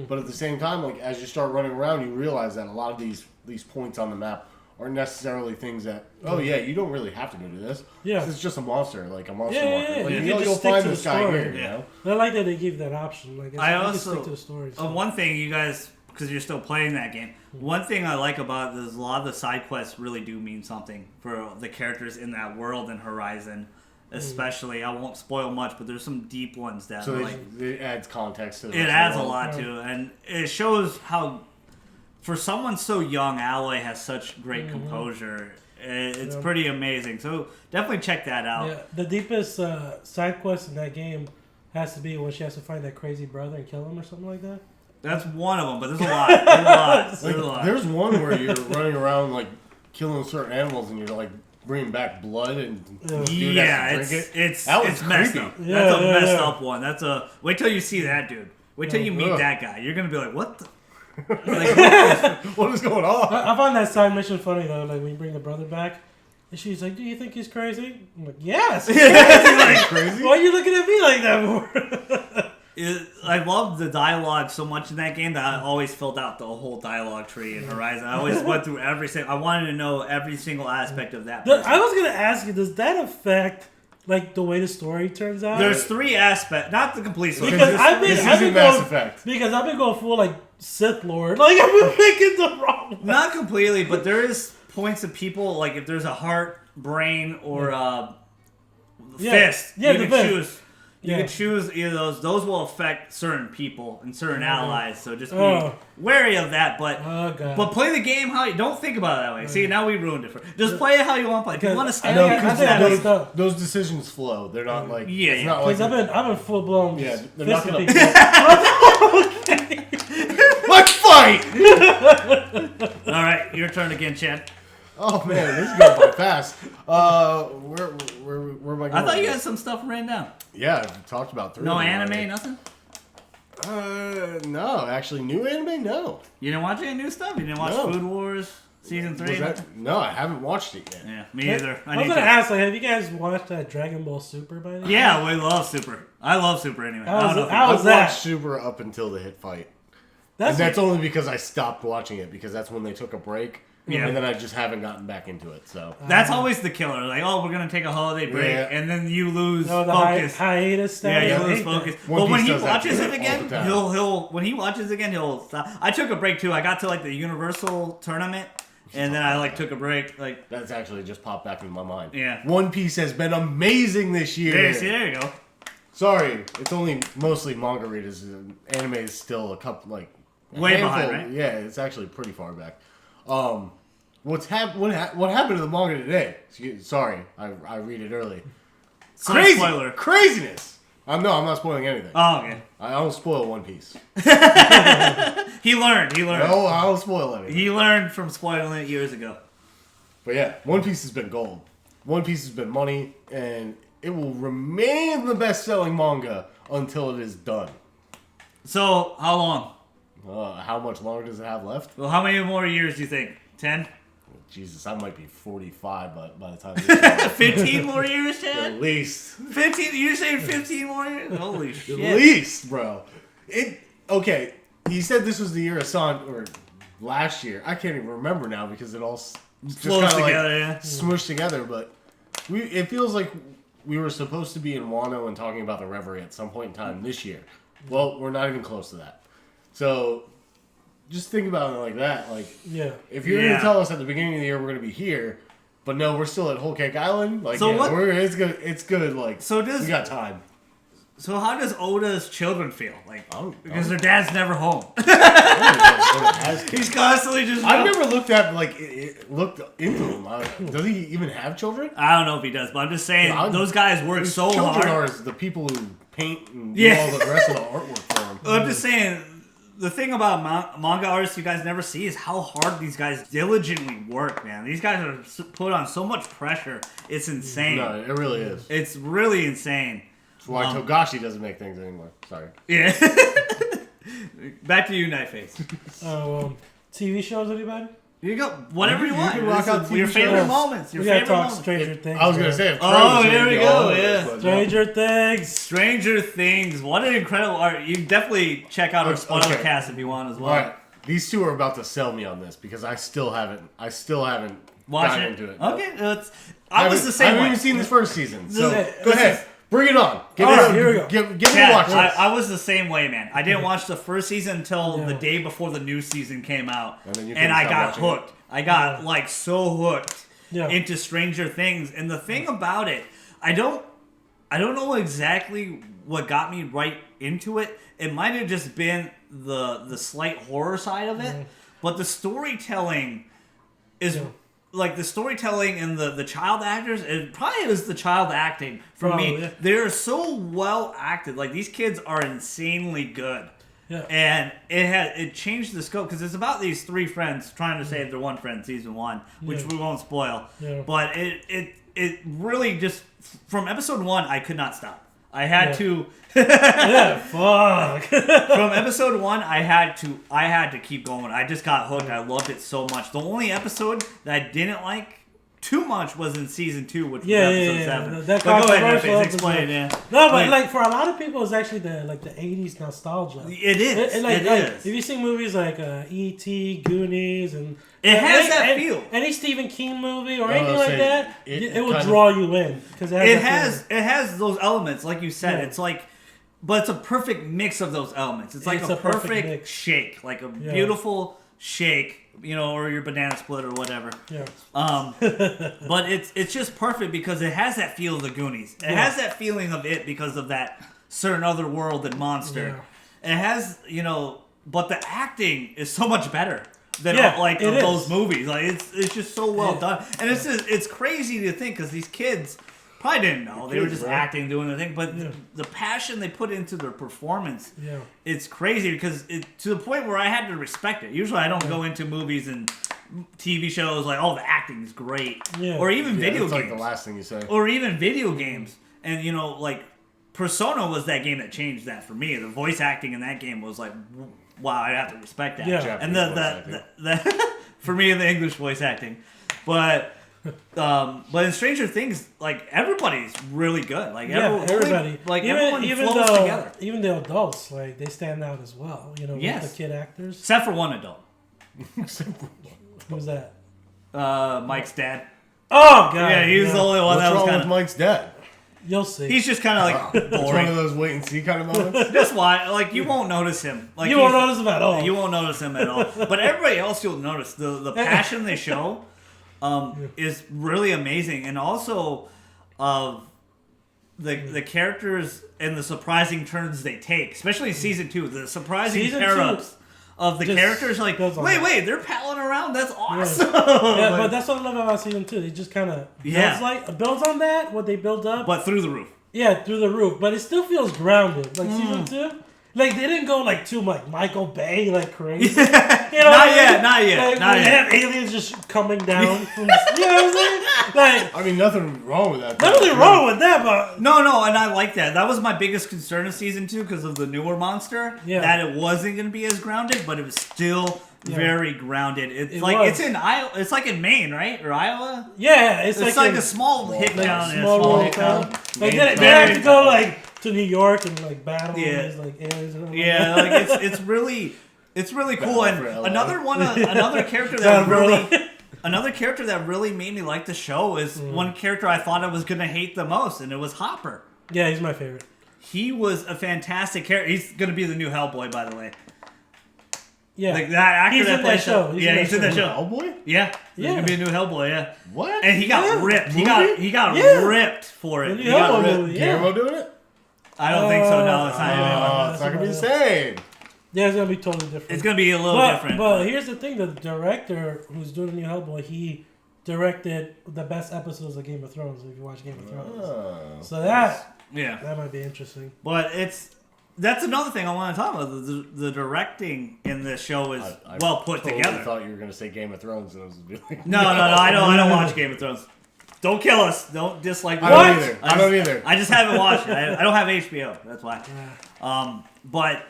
but at the same time, as you start running around, you realize that a lot of these points on the map aren't necessarily things that you don't really have to go do this. Yeah. It's just a monster, like a monster Yeah, marker. yeah, Like, you you'll can just find stick to this the guy story. here. Yeah. I like that they give that option. Like, I you can also stick to the story. So. one thing you guys, because you're still playing that game, one thing I like about it is a lot of the side quests really do mean something for the characters in that world in Horizon. Especially, I won't spoil much, but there's some deep ones that So it adds context to the it rest adds of a the world. lot to it, and it shows how, for someone so young, Alloy has such great composure. It's pretty amazing. So definitely check that out. Yeah, the deepest side quest in that game has to be when she has to find that crazy brother and kill him or something like that. That's one of them, but there's a lot. There's a lot. There's a lot. There's one where you're running around killing certain animals and you're bringing back blood and dude has to drink it. it's That was it's messed creepy. up. Yeah, That's a yeah, messed yeah. up one. That's a wait till you see that dude. Wait till you meet Ugh. that guy. You're gonna be like, what the? What is going on? I find that side mission funny though. Like when you bring the brother back, and she's like, "Do you think he's crazy?" I'm like, "Yes." Crazy? Why are you looking at me like that for? I love the dialogue so much in that game that I always filled out the whole dialogue tree in Horizon. I always went through every single. I wanted to know every single aspect of that. I was gonna ask you, does that affect the way the story turns out? There's 3 aspects, not the complete story. Because I've This been isn't Mass going Effect. because I've been going full Sith Lord. I've been thinking the wrong. Not completely, but there is points of people, if there's a heart, brain, or fist, Yeah, you the can fist. choose. You Yeah. can choose either of those. Those will affect certain people and certain allies, so just be Oh. wary of that. But Oh god. but play the game how you don't think about it that way. See, now we ruined it. Just play it how you want to play. If you Because want to stay, I know, on I it, think I just- messed up. Those decisions flow. They're not Yeah, It's yeah. not like Because I've been full blown. Yeah, just they're not fisting gonna- people. Let's fight. all right, your turn again, Chad. Oh man, this is going by fast. Where am I going? I thought you with had this? some stuff written down. Yeah, I've talked about 3. No of them anime, already. nothing? No, actually, new anime, no. You didn't watch any new stuff? You didn't watch No. Food Wars Season 3? Was that? No, I haven't watched it yet. Yeah, me either. I was gonna ask, like, have you guys watched that Dragon Ball Super by now? Yeah, we love Super. I love Super anyway. I don't know if you- How was I've that? watched Super up until the hit fight. That's And that's only because I stopped watching it because that's when they took a break. Yeah. And then I just haven't gotten back into it. So That's always the killer. Like, oh, we're gonna take a holiday break, Yeah. and then you lose the focus. hiatus stuff. Yeah, I you lose hate that. focus. One But when Piece he does that watches too, it all again, the time. he'll when he watches again, he'll stop. I took a break too. I got to like the Universal tournament, and then I like took a break. Like, that's actually just popped back into my mind. Yeah. One Piece has been amazing this year. there you go. Sorry, it's only mostly manga readers. Anime is still a couple like a Way handful. behind, right? Yeah, it's actually pretty far back. What happened to the manga today? Sorry, I read it early. Slight spoiler. Craziness. No, I'm not spoiling anything. Oh, okay. I don't spoil One Piece. He learned. No, I don't spoil anything. He learned from spoiling it years ago. But yeah, One Piece has been gold. One Piece has been money, and it will remain the best-selling manga until it is done. So, how long? How much longer does it have left? Well, how many more years do you think? 10? Jesus, I might be 45 by the time this is done. 15 more years, Chad? At least. 15? You're saying 15 more years? Holy shit. At least, bro. Okay, he said this was the year of or last year. I can't even remember now because it all just Flows kinda, together, yeah. smushed together, but it feels like we were supposed to be in Wano and talking about the Reverie at some point in time this year. Well, we're not even close to that. So, just think about it like that. Like, Yeah. if you're going Yeah. to tell us at the beginning of the year we're going to be here, but no, we're still at Whole Cake Island. Like, So yeah, what- It's good. Like, So we got time. So how does Oda's children feel? Like, Oh, because their dad's never home. I've He's constantly just. never looked at looked into him. Does he even have children? I don't know if he does, but I'm just saying Yeah, those guys work His so children hard. are the people who paint and Yeah. do all the rest of the artwork for him. I'm just saying. The thing about manga artists you guys never see is how hard these guys diligently work, man. These guys are put on so much pressure. It's insane. No, it really is. It's really insane. That's why Togashi doesn't make things anymore. Sorry. Yeah. Back to you, Nightface. TV shows, anybody? You go whatever you You want. can rock This out is your TV favorite shows. moments. Your We gotta favorite talk moments. Stranger Things. I was gonna man. say. Oh, here we go, yeah. Stranger Things. Stranger Things. What an incredible art. You can definitely check out our spoiler Okay. cast if you want as well. All right, these two are about to sell me on this because I still haven't Watch gotten it. into it. Okay. I was the I same haven't way. even seen this first season, so This- go ahead, bring it on. Give All it right, here we go. Give me Yeah, a watch. I was the same way, man. I didn't watch the first season until Yeah. the day before the new season came out, And then you and couldn't I stop got watching it. hooked. I got like so hooked Yeah. into Stranger Things, and the thing about it, I don't know exactly what got me right into it. It might have just been the slight horror side of it, but the storytelling is. Yeah. Like the storytelling and the child actors, it probably was the child acting for Probably, me. yeah. They're so well acted. Like these kids are insanely good. Yeah. And it changed the scope because it's about these three friends trying to save their one friend, season 1, which Yeah. we won't spoil. Yeah. But it really just from episode 1, I could not stop. I had Yeah. to Yeah, fuck. from episode 1, I had to keep going. I just got hooked. I loved it so much. The only episode that I didn't like too much was in season 2, which was episode 7. That But go ahead, controversial Nightface, explain it. episode. Yeah. No, but like for a lot of people, it's actually the 80s nostalgia. It is. Like, It like, is. if you see movies like E.T., Goonies, and It has that any, feel. any Stephen King movie or I anything was like saying, that, it it will kind of- draw you in because It has those elements, like you said. Yeah. It's like, but it's a perfect mix of those elements. It's like It's a a perfect perfect mix. shake, like a Yeah. beautiful shake, or your banana split or whatever. Yeah. But it's just perfect because it has that feel of the Goonies. It has that feeling of it because of that certain other world and monster. It has, but the acting is so much better than Yeah, like it of is. those movies. Like it's just so well Yeah. done, and it's crazy to think because these kids probably didn't know they were kids, just right? acting, doing their thing, but Yeah. the passion they put into their performance. Yeah. It's crazy because to the point where I had to respect it. Usually I don't go into movies and TV shows, like, oh, the acting is great. Yeah. Or even video it's games. like the last thing you say. Or even video games. And, you know, like, Persona was that game that changed that for me. The voice acting in that game was like, wow, I have to respect that. Yeah. And Japanese the for me, the English voice acting. But in Stranger Things, like, everybody's really good. Like, everybody. Like, even, everyone even flows the, together. Even the adults, like, they stand out as well. You know, Yes. with the kid actors. Except for one adult. Who's that? Mike's dad. Oh, God. Yeah, he was the only one What's that was wrong kind with of... Mike's dad? You'll see. He's just kind of, like, It's one of boring. those wait and see kind of moments. That's why, like, you won't notice him. Like, you won't he's- notice him at all. You won't notice him at all. But everybody else you'll notice. The passion they show is really amazing. And also the characters and the surprising turns they take. Especially in Season 2. The surprising Season pair-ups of the just characters. Like, goes on. wait, they're palling around? That's awesome. Yeah, but that's what I love about Season 2. They just kind of Yeah. builds on that, what they build up. But through the roof. Yeah, through the roof. But it still feels grounded. Like Season 2. Like, they didn't go, like, too, like, Michael Bay, like, crazy. You know what I mean? Not yet. Like, Not when yet. they have aliens just coming down from... You know what I'm saying? Like, I mean, nothing wrong with that. nothing wrong with that, but... No, and I like that. That was my biggest concern of Season 2 because of the newer monster. Yeah. That it wasn't going to be as grounded, but it was still very grounded. It's It like was. it's in Iowa. It's like in Maine, right? Or Iowa? Yeah, It's like in- a small hick like town. small Small rural hick town. town. Like, Maine. they have to go, like, to New York and, like, battle Yeah. these, like, aliens and all Yeah, like it's really cool. And for LA. another character that another character that really made me like the show is one character I thought I was gonna hate the most, and it was Hopper. Yeah, he's my favorite. He was a fantastic character. He's gonna be the new Hellboy, by the way. Yeah. Like that actor He's that in plays that show. He's in that show. Hellboy? Yeah, there's Yeah. gonna be a new Hellboy. Yeah, What? and he got Yeah. ripped. He Movie? got Yeah. ripped for The it. new He got Hellboy ripped. movie, yeah. Guillermo doing it? I don't think so. No, it's not. him. Oh, it's not gonna be the same. Yeah, it's gonna be totally different. It's gonna be a little different. But here's the thing: the director who's doing the new Hellboy, he directed the best episodes of Game of Thrones. If you watch Game of Thrones, so that Yeah, might be interesting. but that's another thing I want to talk about. The directing in this show is I well put totally together. thought you were gonna say Game of Thrones, and I was like, No, I don't watch Game of Thrones. Don't kill us. Don't dislike. I me. don't either. I don't either. I just haven't watched it. I don't have HBO. That's why. But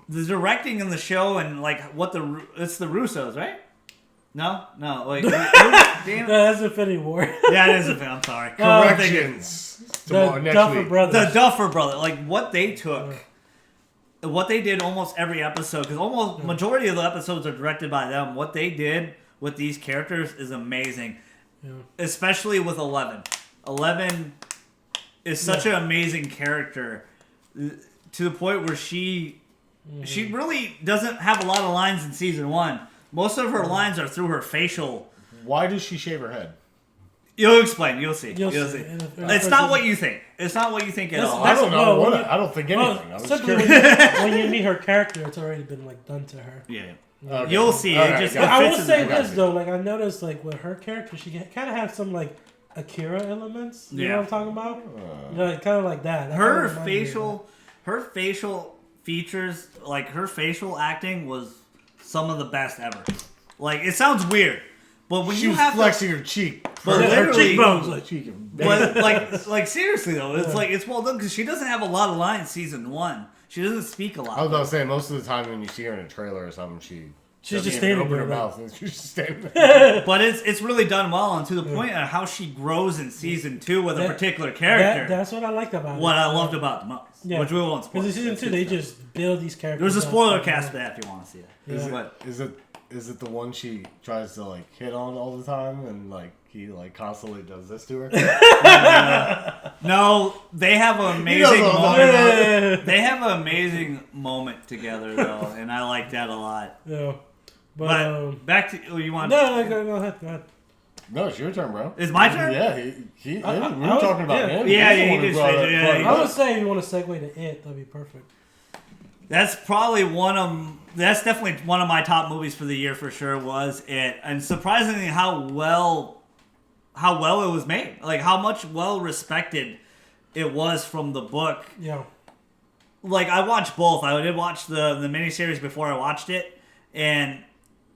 the directing in the show and like it's the Russos, right? No, like damn. No, that's Infinity War. Yeah, it is a film. I'm sorry. Corrections. Tomorrow, the next Duffer week. Brothers. The Duffer Brother, like what they took, what they did almost every episode, because almost majority of the episodes are directed by them. What they did with these characters is amazing, especially with 11. 11 is such an amazing character to the point where she really doesn't have a lot of lines in season 1. Most of her lines are through her facial. Why does she shave her head? You'll explain. You'll see. You'll You'll see. see. In the It's first not season. what you think. It's not what you think at That's- all. I don't know. well, when you- I don't think anything. I was just simply curious. when you meet her character, it's already been like done to her. Yeah. Okay. You'll see. All It right, just got But I fits will in say there. this though, like I noticed, like with her character, she kind of has some like Akira elements. You know what I'm talking about? You know, kind of like that. That kinda Her reminds me of her facial features, like her facial acting was some of the best ever. Like it sounds weird, but when She you was have flexing her cheek. But that. Her literally- cheekbones, like, Cheek and but like seriously though, it's well done because she doesn't have a lot of lines season 1. She doesn't speak a lot. I was about to say, most of the time when you see her in a trailer or something, she's just doesn't even standing open her there, mouth and she's just standing there. But it's really done well, and to the point of how she grows in season 2 with a particular character. That's what I liked about it. What I loved about the most, Yeah. which we won't spoil. Because in season 2, they just build these characters. There's a up. spoiler cast for that if you want to see it. Yeah. But Is it the one she tries to like hit on all the time and like he like constantly does this to her? no, they have an He knows amazing all about moment. They have an amazing moment together though, and I like that a lot. Yeah. But But, back to you want? no, go ahead. Go ahead. No, it's your turn, bro. It's my turn. Yeah, we were was- talking about yeah. him. Yeah, He's the he one who just brought said- it- yeah, brought he it I up. would say if you want to segue to it, that'd be perfect. That's probably that's definitely one of my top movies for the year for sure. Was it, and surprisingly how well it was made. Like how much well respected it was from the book. Yeah. Like I watched both. I did watch the miniseries before I watched it, and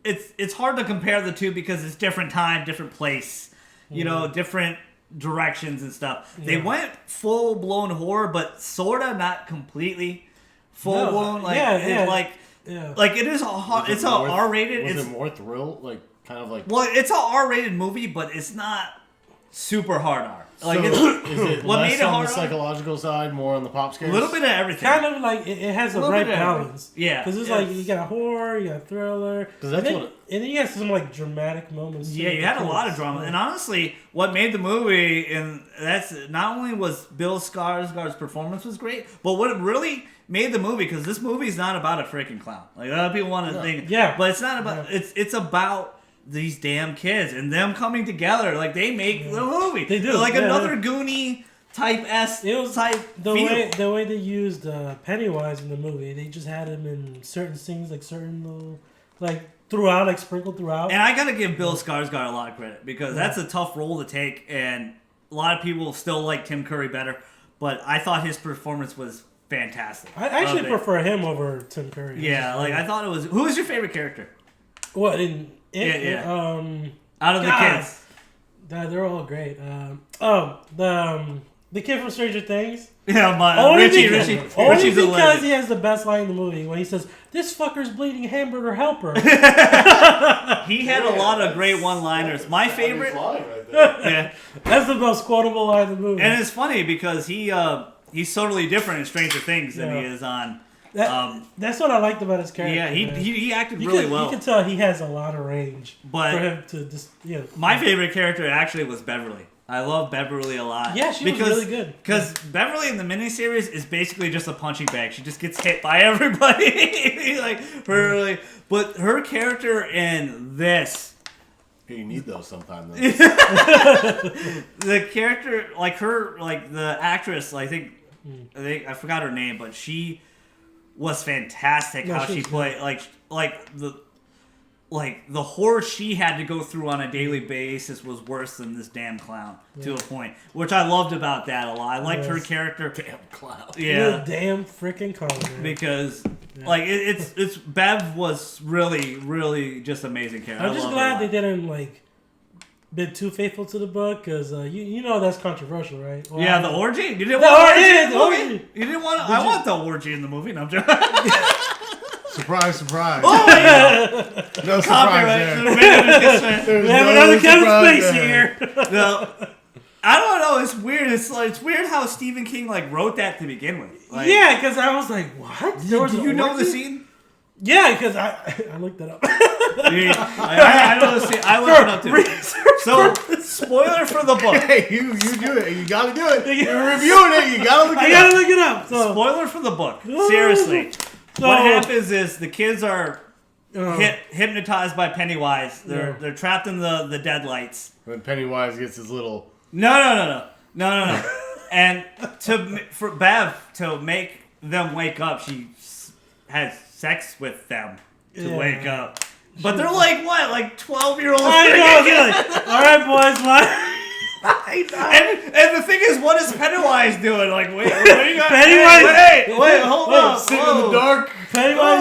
it's hard to compare the two because it's different time, different place, you know, different directions and stuff. They went full blown horror, but sorta not completely full blown. Like like it is a it's a R rated. Was it more thrill? Like kind of like. Well, it's a R rated movie, but it's not super hard R. Like so is it what less made it on hard the psychological side, more on the pop scares? A little bit of everything. Kind of like it has a right balance. Yeah, because it's like you got horror, you got thriller, because that's and then you got some like dramatic moments. Yeah, you had a lot of drama, and honestly, what made the movie, and that's not only was Bill Skarsgård's performance was great, but what really made the movie, because this movie is not about a freaking clown. Like a lot of people want to think, but it's not about. It's about these damn kids and them coming together. Like they make the movie. They do. Like another Goonie type type. The way they used Pennywise in the movie, they just had him in certain scenes, like certain little, like throughout, like sprinkled throughout. And I gotta give Bill Skarsgård a lot of credit because that's a tough role to take, and a lot of people still like Tim Curry better. But I thought his performance was fantastic. I actually prefer him over Tim Curry. Yeah, like I thought it was. Who was your favorite character? What in? Out of the kids, they're all great. The kid from Stranger Things. Yeah, Richie. Only Richie's because he has the best line in the movie when he says, "This fucker's bleeding hamburger helper." He had a lot of great one-liners. My favorite. Right there. That's the most quotable line in the movie. And it's funny because he's totally different in Stranger Things than he is on. That's what I liked about his character. Yeah, he acted really well. You can tell he has a lot of range but for him to just, my favorite character actually was Beverly. I love Beverly a lot. Yeah, she was really good. Because Beverly in the miniseries is basically just a punching bag. She just gets hit by everybody. But her character in this. You need those sometimes. The character, like her, like the actress, I think I forgot her name, but she was fantastic. How she played, the horror she had to go through on a daily basis was worse than this damn clown to a point, which I loved about that a lot. I liked her character. Damn clown. Yeah, damn freaking clown. Man. Because it's Bev was really just amazing character. I'm just glad they didn't been too faithful to the book because you know that's controversial, right? Well, yeah, the orgy. You didn't want the orgy. You didn't want. I want the orgy in the movie. No, I'm joking. Surprise, surprise. Oh yeah. No surprise there. We have another Kevin Spacey here. No, I don't know. It's weird. It's weird how Stephen King wrote that to begin with. Yeah, because I was like, what? Do you know the scene? Yeah, because I looked it up. I know the scene. I looked it up too. So, spoiler for the book. Hey, you do it. You gotta do it. You're reviewing it. You gotta look it up. I gotta look it up. So. Spoiler for the book. Seriously. What happens is the kids are hypnotized by Pennywise. They're trapped in the deadlights. When Pennywise gets his little... No. And for Bev to make them wake up, she has sex with them to wake up. But they're like 12-year-olds. I know. All right, boys, what? And the thing is, what is Pennywise doing? Wait, what are you guys? Pennywise. Wait, hold up. Sitting in the dark. Pennywise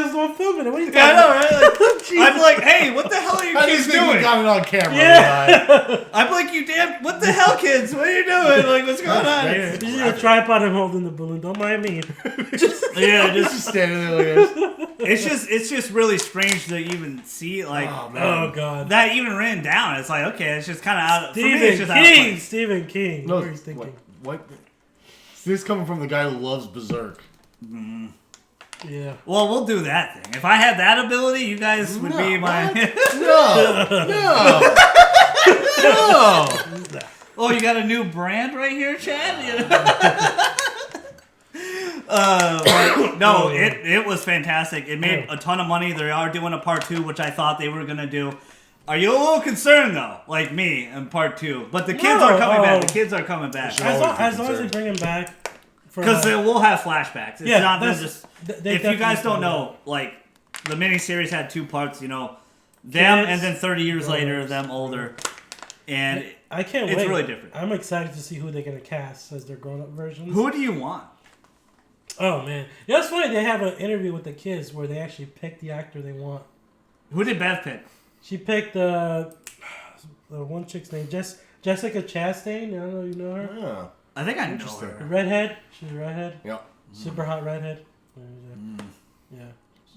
is the one filming it. What are you talking I know, about? right? I'm like, hey, what the hell are you kids doing? You got it on camera. Yeah. I'm like, what the hell, kids? What are you doing? What's going on here? You see a tripod and holding the balloon. Don't mind me. Just standing there like this. It's just really strange to even see oh god, that even written down. It's like, okay, it's just kind of out. Stephen King. No, what are you thinking? What? This coming from the guy who loves Berserk. Yeah. Well, we'll do that thing. If I had that ability, you guys would be my. No. Oh, you got a new brand right here, Chad? No, it was fantastic. It made a ton of money. They are doing a part 2, which I thought they were going to do. Are you a little concerned, though, like me, in part 2? But the kids are coming back. The kids are coming back. As long as they bring him back. Because they will have flashbacks. It's not just... If you guys don't know, the miniseries had 2 parts, them, and then 30 years later, them older. And I can't wait. It's really different. I'm excited to see who they're going to cast as their grown-up versions. Who do you want? Oh man, yeah, it's funny. They have an interview with the kids where they actually pick the actor they want. Who did Beth pick? She picked the one chick's name, Jessica Chastain. I don't know if you know her. Yeah. I think I know Interesting. her. Redhead. She's a redhead. Yep. Super hot redhead. Yeah.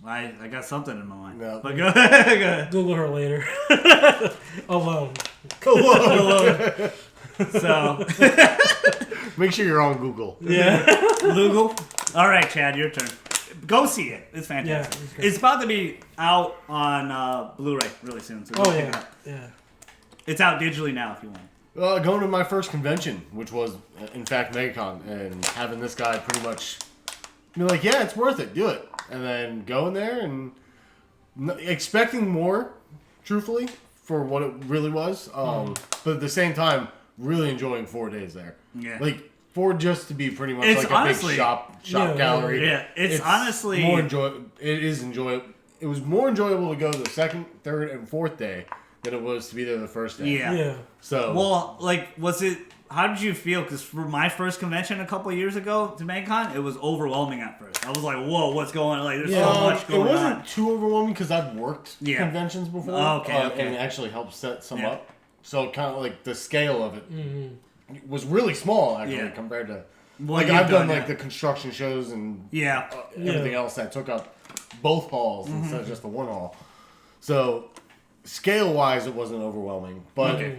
I got something in my mind. No. But go ahead. Google her later. Alone. Alone. So, Make sure you're on Google. Yeah. Google. All right, Chad, your turn. Go see it. It's fantastic. Yeah, it's good. It's about to be out on Blu-ray really soon. So go Oh pick it yeah. up. Yeah. It's out digitally now if you want. Going to my first convention, which was, in fact, MegaCon, and having this guy pretty much be like, yeah, it's worth it, do it. And then going there and expecting more, truthfully, for what it really was. But at the same time, really enjoying 4 days there. Yeah. Like, for just to be pretty much It's like honestly- a big shop Yeah, gallery. Yeah, it's honestly more It is enjoyable. It was more enjoyable to go the second, third, and fourth day than it was to be there the first day. yeah. Yeah. So Well, like, was it? How did you feel? Because for my first convention a couple of years ago to MegaCon, it was overwhelming at first. I was like, "Whoa, what's going on?" Like, there's Yeah. so much it going wasn't on. too overwhelming because I've worked Yeah. conventions before. Okay, okay. And it actually helped set some Yeah. up. So kind of like the scale of it Mm-hmm. was really small actually Yeah. compared to Well, like you've I've done yeah. like the construction shows and Yeah. everything Yeah. else that took up both halls Mm-hmm. instead of just the one hall. So scale wise, it wasn't overwhelming, but Okay.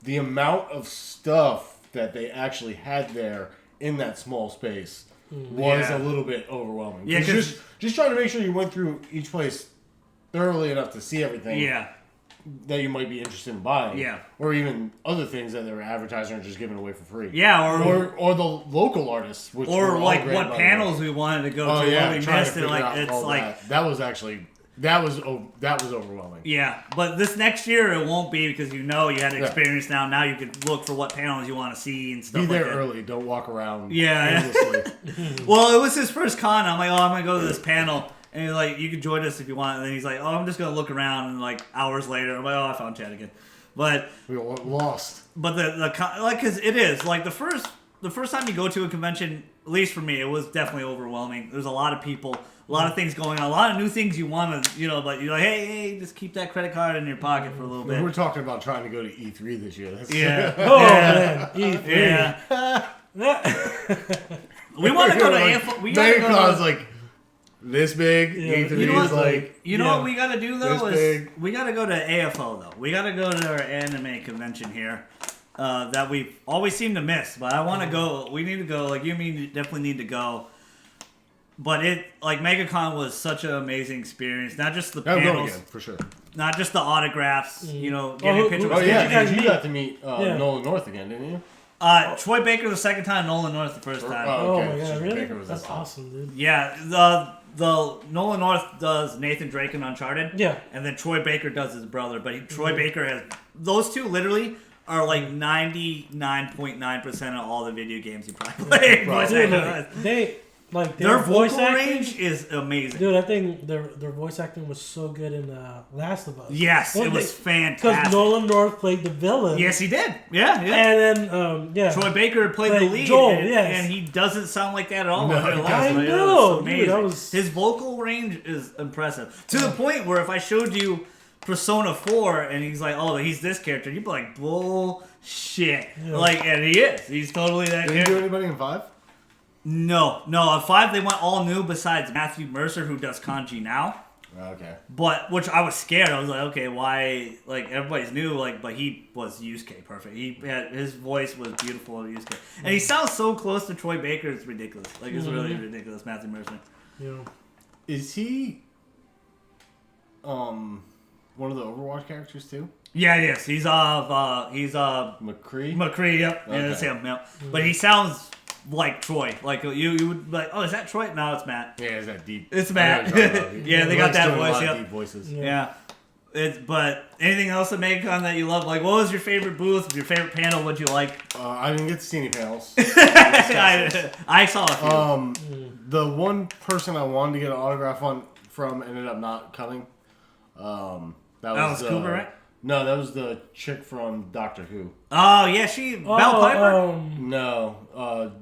the amount of stuff that they actually had there in that small space was Yeah. a little bit overwhelming. Yeah, 'cause- just trying to make sure you went through each place thoroughly enough to see everything Yeah. that you might be interested in buying. Yeah. Or even other things that they were advertising or just giving away for free. Yeah, Or the local artists, which were or all like great, what by the way. panels we wanted to go Oh to, yeah, what we trying to missed, and figure like out it's all like that was actually that was overwhelming. yeah. But this next year it won't be because you had experience now. Now you could look for what panels you want to see and stuff. Be there like that. early. Don't walk around. Yeah. aimlessly. Well, it was his first con. I'm like, I'm gonna go to this panel, and he's like, you can join us if you want. And then he's like, I'm just gonna look around. And like hours later, I'm like, I found Chad again. But We lost. because it is like the first time you go to a convention, at least for me, it was definitely overwhelming. There's a lot of people, a lot of things going on, a lot of new things you want to, but you're like, hey, just keep that credit card in your pocket for a little We're bit. talking about trying to go to E3 this year. That's Yeah. Oh yeah. man. E3. Yeah. We want to go to AFO. We gotta go MegaCon's to, like this big. Yeah. E3 You know is what? like You know Yeah. what we gotta do though This is big. we gotta go to AFO though. We gotta go to our anime convention here that we always seem to miss. But I want to go. We need to go. Like you definitely need to go. But MegaCon was such an amazing experience. Not just the I'm going panels, again for sure. not just the autographs. Getting who- a picture. who- Oh with yeah, you guys you meet? got to meet Yeah. Nolan North again, didn't you? Troy Baker the second time, Nolan North the first time. Oh, Oh okay. my god, Baker really? was That's this time. awesome, dude. Yeah, the Nolan North does Nathan Drake in Uncharted. Yeah. And then Troy Baker does his brother. But Troy Baker has... Those two literally are like 99.9% of all the video games you probably play. Right. Dude, Their their voice vocal acting, range is amazing. Dude, I think their voice acting was so good in Last of Us. Yes, it was Because fantastic. Nolan North played the villain. Yes, he did. Yeah, yeah. And then, Troy Baker played the Like lead, Joel, and, yes. and he doesn't sound like that at all. No, in real he life. doesn't. Like, it I know, was dude, amazing. that was- His vocal range is impressive to the point where if I showed you Persona 4 and he's like, "Oh, he's this character," you'd be like, "Bullshit!" Yeah. Like, and he is. He's totally that Did you do character. anybody in 5? No. At 5 they went all new besides Matthew Mercer who does kanji now. Okay. But which I was scared. I was like, okay, why? Like everybody's new, but he was Yusuke perfect. His voice was beautiful of Yusuke, and he sounds so close to Troy Baker. It's ridiculous. Like it's really ridiculous. Matthew Mercer. you know, Is he one of the Overwatch characters too? Yeah, yes, he's McCree? McCree. Yep, yeah, that's Okay. him. Yep. But he sounds like Troy. Like you would be like, oh, is that Troy? No, it's Matt. Yeah, is that deep? It's I know Matt. what you're talking about. Yeah, they He got likes that doing a voice, lot of yep. deep voices. Yeah. Yeah. But anything else at MegaCon that you love? Like, what was your favorite booth? Your favorite panel? What'd you like? I didn't get to see any panels. I saw a few. The one person I wanted to get an autograph from ended up not coming. That was Cooper, right? No, that was the chick from Doctor Who. Oh yeah, Belle Piper. No,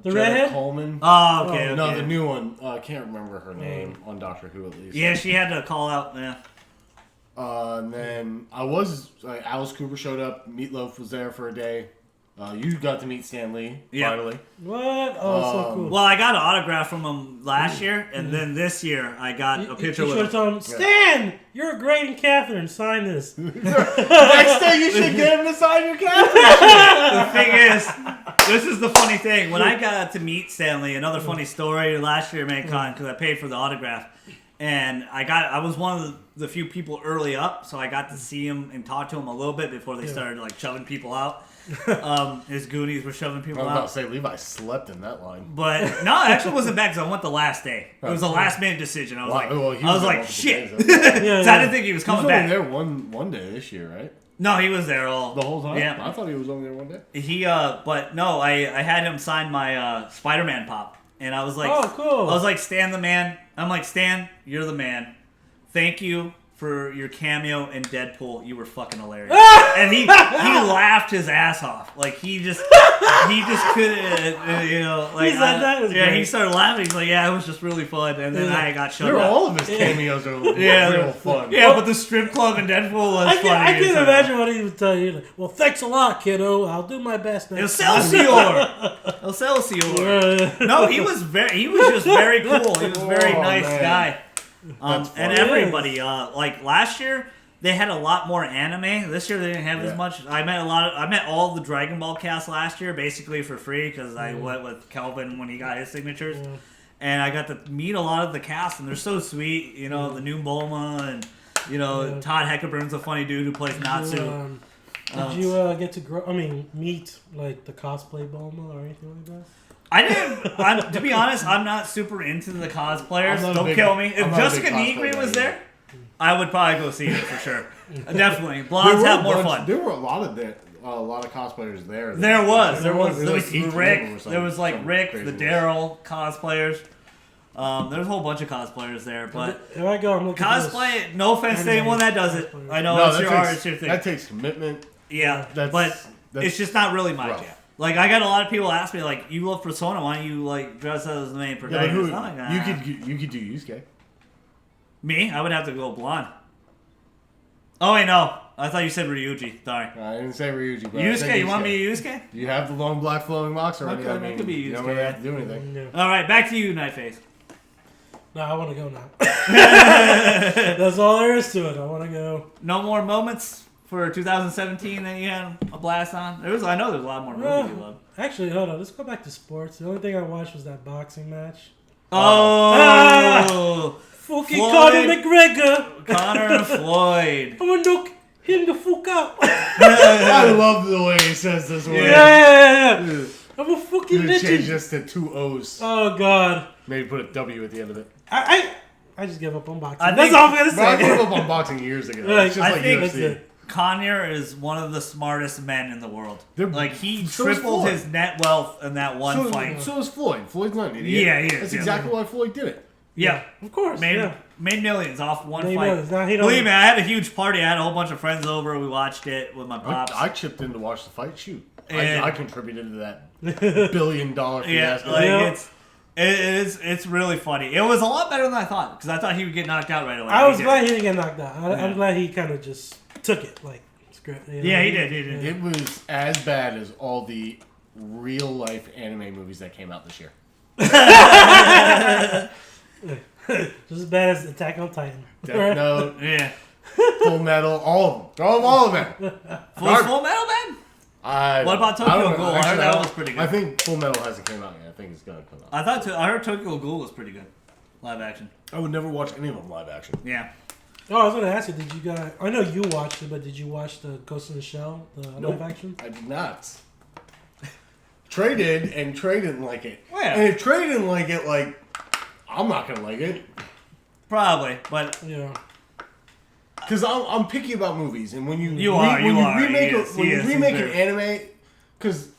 The Jenna redhead? Coleman. Oh okay, No, okay. the new one. I can't remember her name on Doctor Who at least. Yeah, she had to call out. Yeah. And then Alice Cooper showed up. Meatloaf was there for a day. You got to meet Stan Lee Yeah. finally. What? Oh, so cool. Well, I got an autograph from him last year, and then this year I got a picture you with should him. tell him, Stan, you're great in Catherine. Sign this. Next day, you should get him to sign your Catherine. The thing is, this is the funny thing. When I got to meet Stanley, another funny story last year at ManCon, because I paid for the autograph, and I was one of the few people early up, so I got to see him and talk to him a little bit before they started like shoving people out. His Goonies were shoving I people was about to out. say Levi slept in that line. But no, I actually wasn't bad because I went the last day. It was a last minute decision. I was like, He I was there like, multiple shit. days, Yeah, So I didn't think he was He was coming only back. there one day this year, right? No, he was there all The whole time. Yeah. I thought he was only there one day. But no, I had him sign my Spider-Man pop, and I was like, Oh, cool. I was like, Stan the man. I'm like, Stan, you're the man. Thank you for your cameo in Deadpool. You were fucking hilarious. And he laughed his ass off. Like he just couldn't, like He said that was yeah. great. He started laughing. He's like, yeah, it was just really fun. And then I got shut up. All of his cameos are Yeah, real fun. Yeah, but the strip club in Deadpool was funny. I can so- imagine what he would tell you. Like, well, thanks a lot, kiddo. I'll do my best next time. Excelsior! Excelsior! No, he was just very cool. He was a very Oh, nice man. guy. That's And funny. everybody, like last year, they had a lot more anime. This year they didn't have Yeah. as much. I met all the Dragon Ball cast last year basically for free because I went with Kelvin when he got his signatures, and I got to meet a lot of the cast, and they're so sweet. You know, the new Bulma and Todd Heckeburn's a funny dude who plays Natsu. Did you get to meet like the cosplay Bulma or anything like that? I didn't. To be honest, I'm not super into the cosplayers. I'm not a Don't big- kill me. I'm If not a Jessica big cosplay Negri guy was either. there, I would probably go see it for sure. Definitely, There blondes were have a more bunch- fun. There were a lot of cosplayers there. There was There was Rick. like 18 of them or There something- was like some Rick, the craziness. Daryl cosplayers. There's a whole bunch of cosplayers there, but If I go, I'm looking for cosplay. No offense to anyone that does it. I know No, it's your art, that it's your thing. takes commitment. Yeah, That's- but that's it's just not really my rough. jam. Like I got a lot of people ask me like, "You love Persona? Why don't you like dress as the main Yeah, but protagonist?" who, I'm like, you could do Yusuke. Me? I would have to go blonde. Oh wait, no. I thought you said Ryuji. Sorry. I didn't say Ryuji, but I said Yusuke, you want me to Yusuke? Do you have the long black flowing locks already? Okay, I that mean, could be you don't Yusuke, really yeah. have to do anything. Yeah. All right, back to you, Nightface. No, I want to go now. That's all there is to it. I want to go. No more moments for 2017 that you had a blast on? I know there's a lot more movies you love. Actually, hold on. Let's go back to sports. The only thing I watched was that boxing match. Oh! Fucking Floyd. Conor McGregor. Conor and Floyd. I want to knock him the fuck out. I love the way he says this word. Yeah. I'm a fucking You change legend. this to 2 O's. Oh God. Maybe put a W at the end of it. I just gave up on boxing. I That's think- all I'm gonna But I gave say. up on boxing years ago. Like, It's just I like think UFC. Conor is one of the smartest men in the world. They're- Like, he so is tripled Floyd. his net wealth in that one fight. So is Floyd. Floyd's not an idiot. Yeah, he is, That's yeah. exactly why Floyd did it. Yeah. Of course. Made, yeah. made millions off one Made fight. millions. Now he don't- Believe me, I had a huge party. I had a whole bunch of friends over. We watched it with my pops. I chipped in to watch the fight. Shoot. And- I contributed to that $1 billion yeah, fiasco. like Yeah. it's really funny. It was a lot better than I thought because I thought he would get knocked out right away. I was He glad did. he didn't get knocked out. I'm glad he kind of just took it like script. You know? Yeah, he did. He did. It was as bad as all the real life anime movies that came out this year. Just as bad as Attack on Titan. Death Note, Yeah. Full Metal, all of them. Throw them all of them. Full Metal Man? What about Tokyo I don't know. Ghoul? I heard that was pretty good. I think Full Metal hasn't came out yet. I think it's gonna come out. I heard Tokyo Ghoul was pretty good. Live action. I would never watch any of them live action. Yeah. Oh, I was gonna ask you. Did you guys? I know you watched it, but did you watch the Ghost in the Shell, the live action? I did not. Trey did, and Trey didn't like it. Well, yeah. And if Trey didn't like it, like, I'm not gonna like it. Probably, but Yeah. Because I'm picky about movies, and when you You are. remake He is. when He you is. remake He's an very- anime, because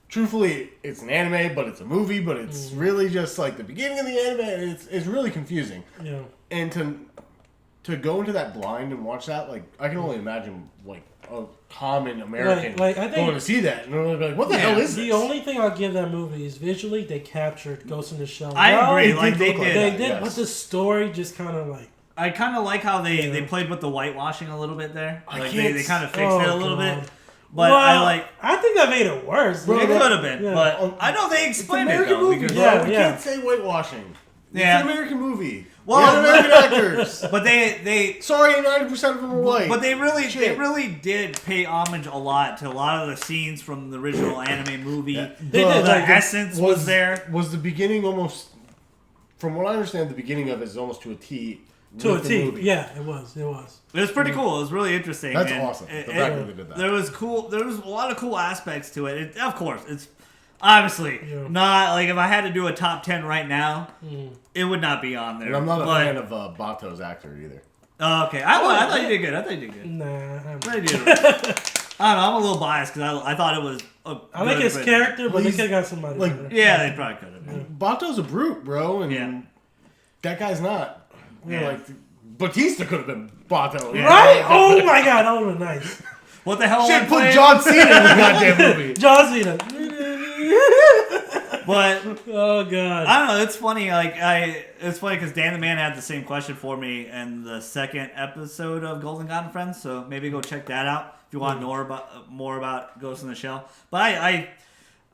truthfully, it's an anime, but it's a movie, but it's really just like the beginning of the anime, and it's really confusing. Yeah. And to to go into that blind and watch that, like, I can only imagine, like, a common American Like, I think going to see that. And they're like, what the hell is this? the only thing I'll give that movie is visually they captured Ghost in the Shell. I agree. it Like did they look like did. They that, did, yes. but the story just kind of like. I kind of like how they Yeah. played with the whitewashing a little bit there. I Like can't they kind of fixed it a little bit. But well, I like. I think that made it worse. Bro, It dude. could have been, Yeah. but I know they It's an explained it American though. movie, Because, bro. Yeah, We yeah. can't say whitewashing. Yeah. It's an American movie. Well, We have American actors. but they Sorry, 90% of them are white. But they Shit. really did pay homage a lot to a lot of the scenes from the original anime movie. Yeah. They The- did. The Like, essence was there. Was the beginning almost? From what I understand, the beginning of it is almost to a T. To a with the T. movie. Yeah, it was. It was. It was pretty cool. It was really interesting. That's and awesome. it- The fact it- that they did that. There was cool. There was a lot of cool aspects to it. Of course, it's obviously Yeah. not like if I had to do a top 10 right now, it would not be on there. And I'm not a but, fan of Bato's actor either. Oh, okay, I thought you did good. I thought you did good. Nah. I thought you did. I don't know. I'm a little biased because I thought it was. I like his character, but Well, they he's- could have got somebody like- better. Yeah, they probably could have. Bato's a brute, bro, and Yeah. that guy's not. You know, Yeah. like Batista could have been Bato. Yeah. Right? Oh my god, that would have been nice. What the hell? Shit, am I put playing? John Cena in the goddamn movie. John Cena. But Oh god. I don't know. It's funny. It's funny because Dan the Man had the same question for me in the second episode of Golden God and Friends. So maybe go check that out if you want to know more about Ghost in the Shell. But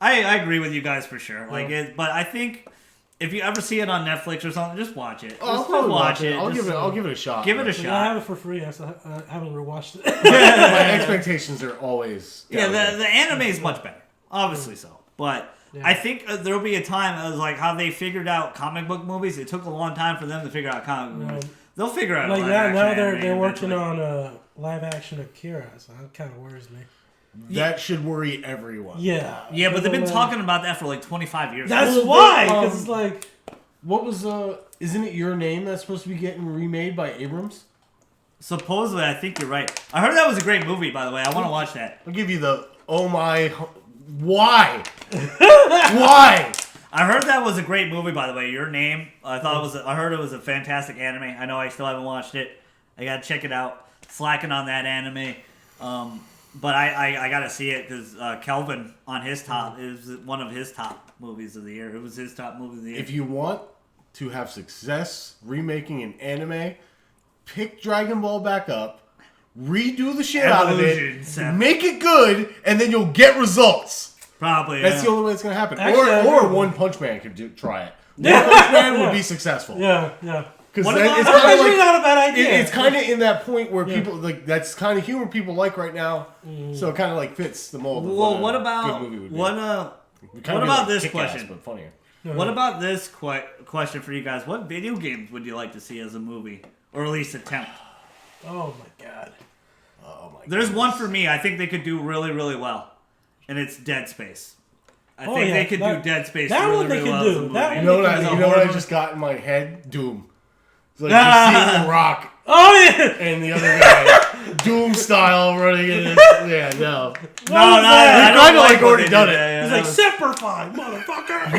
I agree with you guys for sure. Like it, but I think if you ever see it on Netflix or something, just watch it. I'll Just probably watch watch it. I'll Just give it a shot. give it a I shot. have it for free. I haven't rewatched it. My expectations are always Yeah, down the anime is much better, obviously so. But Yeah. I think there'll be a time as like how they figured out comic book movies. It took a long time for them to figure out comic book movies. They'll figure out. Like live now, action now anime they're working eventually. on live action Akira, so that kind of worries me. That should worry everyone. Yeah. Yeah, but they've been Like, talking about that for like 25 years. That's Well, why, they, because it's like. What was isn't it Your Name that's supposed to be getting remade by Abrams? Supposedly, I think you're right. I heard that was a great movie, by the way. I want to watch that. I'll give you the oh my why? Why? I heard that was a great movie, by the way. Your Name. I thought it was. I heard it was a fantastic anime. I know I still haven't watched it. I gotta check it out. Slacking on that anime. But I gotta see it because Kelvin on his top is one of his top movies of the year. It was his top movie of the year. If you want to have success remaking an anime, pick Dragon Ball back up, redo the shit out of Evolution, it, Seth. make it good, and then you'll get results. Probably. That's yeah. the only way it's gonna happen. Actually, I or agree. One Punch Man could try it. One Punch Man would be successful. Yeah, yeah. Because What about- it's That's kind of actually like not a bad idea. it's kind of in that point where people like that's kind of humor people like right now. So it kind of like fits the mold. Of Well, a what good about movie would be. what? It'd kinda what be about like this Kick-Ass, question? but funnier. What about this question for you guys? What video games would you like to see as a movie, or at least attempt? Oh my god. Oh my. There's goodness. one for me. I think they could do really, really well, and it's Dead Space. I Oh, think yeah, they could that- do Dead Space that really, one they really could well do. as a movie. That one You know what? As a You know what I horror- just got in my head? Doom. It's like you see The Rock Oh yeah. and the other guy, Doom style running in. It. Yeah, no. No, no, was that? I We've don't kinda, like, what already they done did it. there. He's Yeah, like that Semper Fi, motherfucker.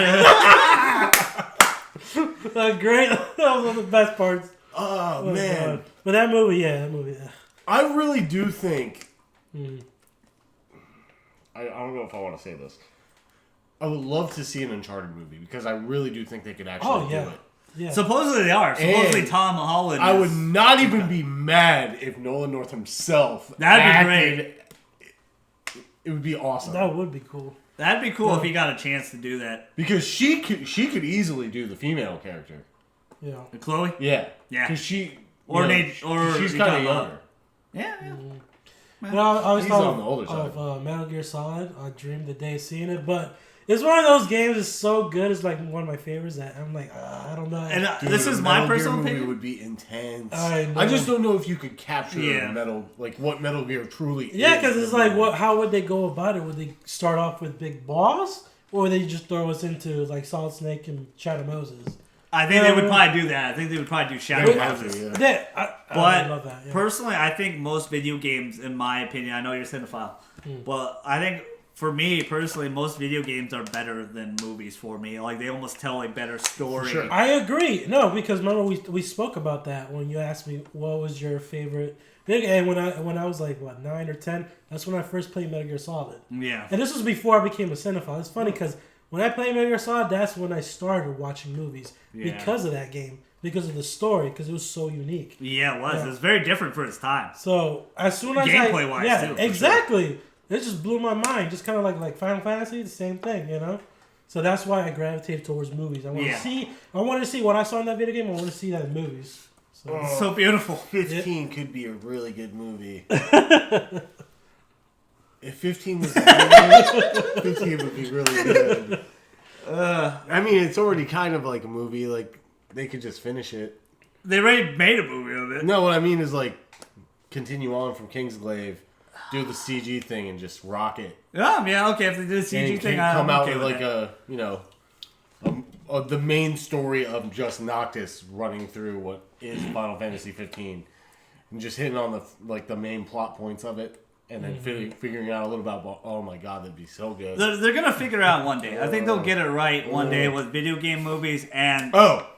Great. That was one of the best parts. Oh, Oh, man. God. But that movie, yeah. I really do think. Hmm. I don't know if I want to say this. I would love to see an Uncharted movie because I really do think they could actually Oh yeah. do it. Yeah. Supposedly they are. Supposedly And Tom Holland. I is- would not even be mad if Nolan North himself That'd be acted. It would be awesome that would be cool. That'd be cool if he got a chance to do that. because she could easily do the female character. Yeah. Chloe. Yeah, Yeah. Because she Or you know, Nate- or she's you kind talking of about- younger. Yeah. Yeah. You know, I always He's thought on the older side. of Metal Gear Solid. I dreamed the day of seeing it, but it's one of those games that's so good. It's like one of my favorites that I'm like, I don't know. And Dude, this is a my Metal Gear personal movie opinion. would be intense. I know. I just don't know if you could capture Yeah. what Metal Gear truly is. Yeah, because it's like, how would they go about it? Would they start off with Big Boss, or would they just throw us into like Solid Snake and Shadow Moses? I think they would probably do that. I think they would probably do Shadow They would have Moses. to, yeah. Yeah, I But love that. Yeah. personally, I think most video games, in my opinion, I know you're cinephile, but I think for me personally, most video games are better than movies for me. Like they almost tell a better story. sure. I agree. No, because remember we spoke about that when you asked me what was your favorite video game. And when I was like 9 or 10, that's when I first played Metal Gear Solid. Yeah. And this was before I became a cinephile. It's funny because when I played Metal Gear Solid, that's when I started watching movies because of that game, because of the story, because it was so unique. Yeah, it was. Yeah. It was very different for its time. So as soon as Gameplay-wise, yeah, too, for exactly. It just blew my mind. Just kind of like Final Fantasy, the same thing, you know. So that's why I gravitated towards movies. I want to see. I wanted to see what I saw in that video game. I want to see that in movies. So. So beautiful. 15 could be a really good movie. If 15 was a movie, 15 would be really good. I mean, it's already kind of like a movie. Like, they could just finish it. They already made a movie of it. No, what I mean is, like, continue on from Kingsglaive, do the CG thing, and just rock it. Yeah, okay. If they do the CG And thing, come I'm out okay with, with like, it. the main story of just Noctis running through what is Final Fantasy 15. And just hitting on the main plot points of it. And then figuring out a little about, oh my god, that'd be so good. They're going to figure it out one day. I think they'll get it right one day with video game movies and... Oh!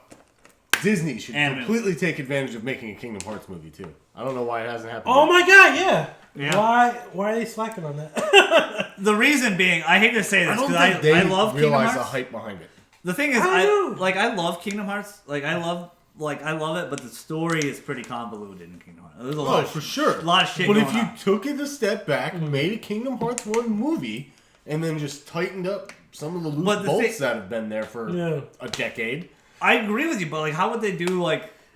Disney should Anime. completely take advantage of making a Kingdom Hearts movie, too. I don't know why it hasn't happened Oh yet. my god, yeah. Yeah. Why are they slacking on that? The reason being, I hate to say I this don't because think they I love Kingdom realize the Hearts. hype behind it. The thing is, I don't know. I love Kingdom Hearts. I love it, but the story is pretty convoluted in Kingdom Hearts. There's a lot Oh, of for sure. a lot of shit But going if you on. took it a step back, made a Kingdom Hearts 1 movie, and then just tightened up some of the loose But the bolts thing- that have been there for a decade. I agree with you, but how would they do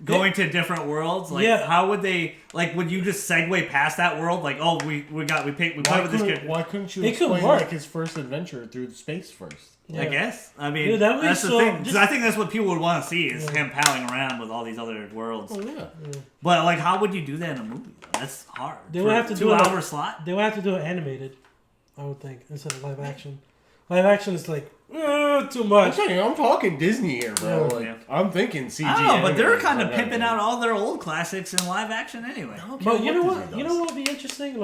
going to different worlds? How would they would you just segue past that world? We played with this character. Why couldn't you It could explain work. his first adventure through space first? Yeah. I guess. I mean, Dude, that would be that's the so- thing. 'Cause just- I think that's what people would want to see is him palling around with all these other worlds. Oh, yeah. But how would you do that in a movie? That's hard. They would have to do 2 it hour slot. They would have to do it animated, I would think, instead of live action. Live action is too much. I'm talking Disney here, bro. Yeah. I'm thinking CG. I don't know, but they're animated kind of primarily. pimping out all their old classics in live action anyway. I don't But care you know Disney what? does. You know what would be interesting?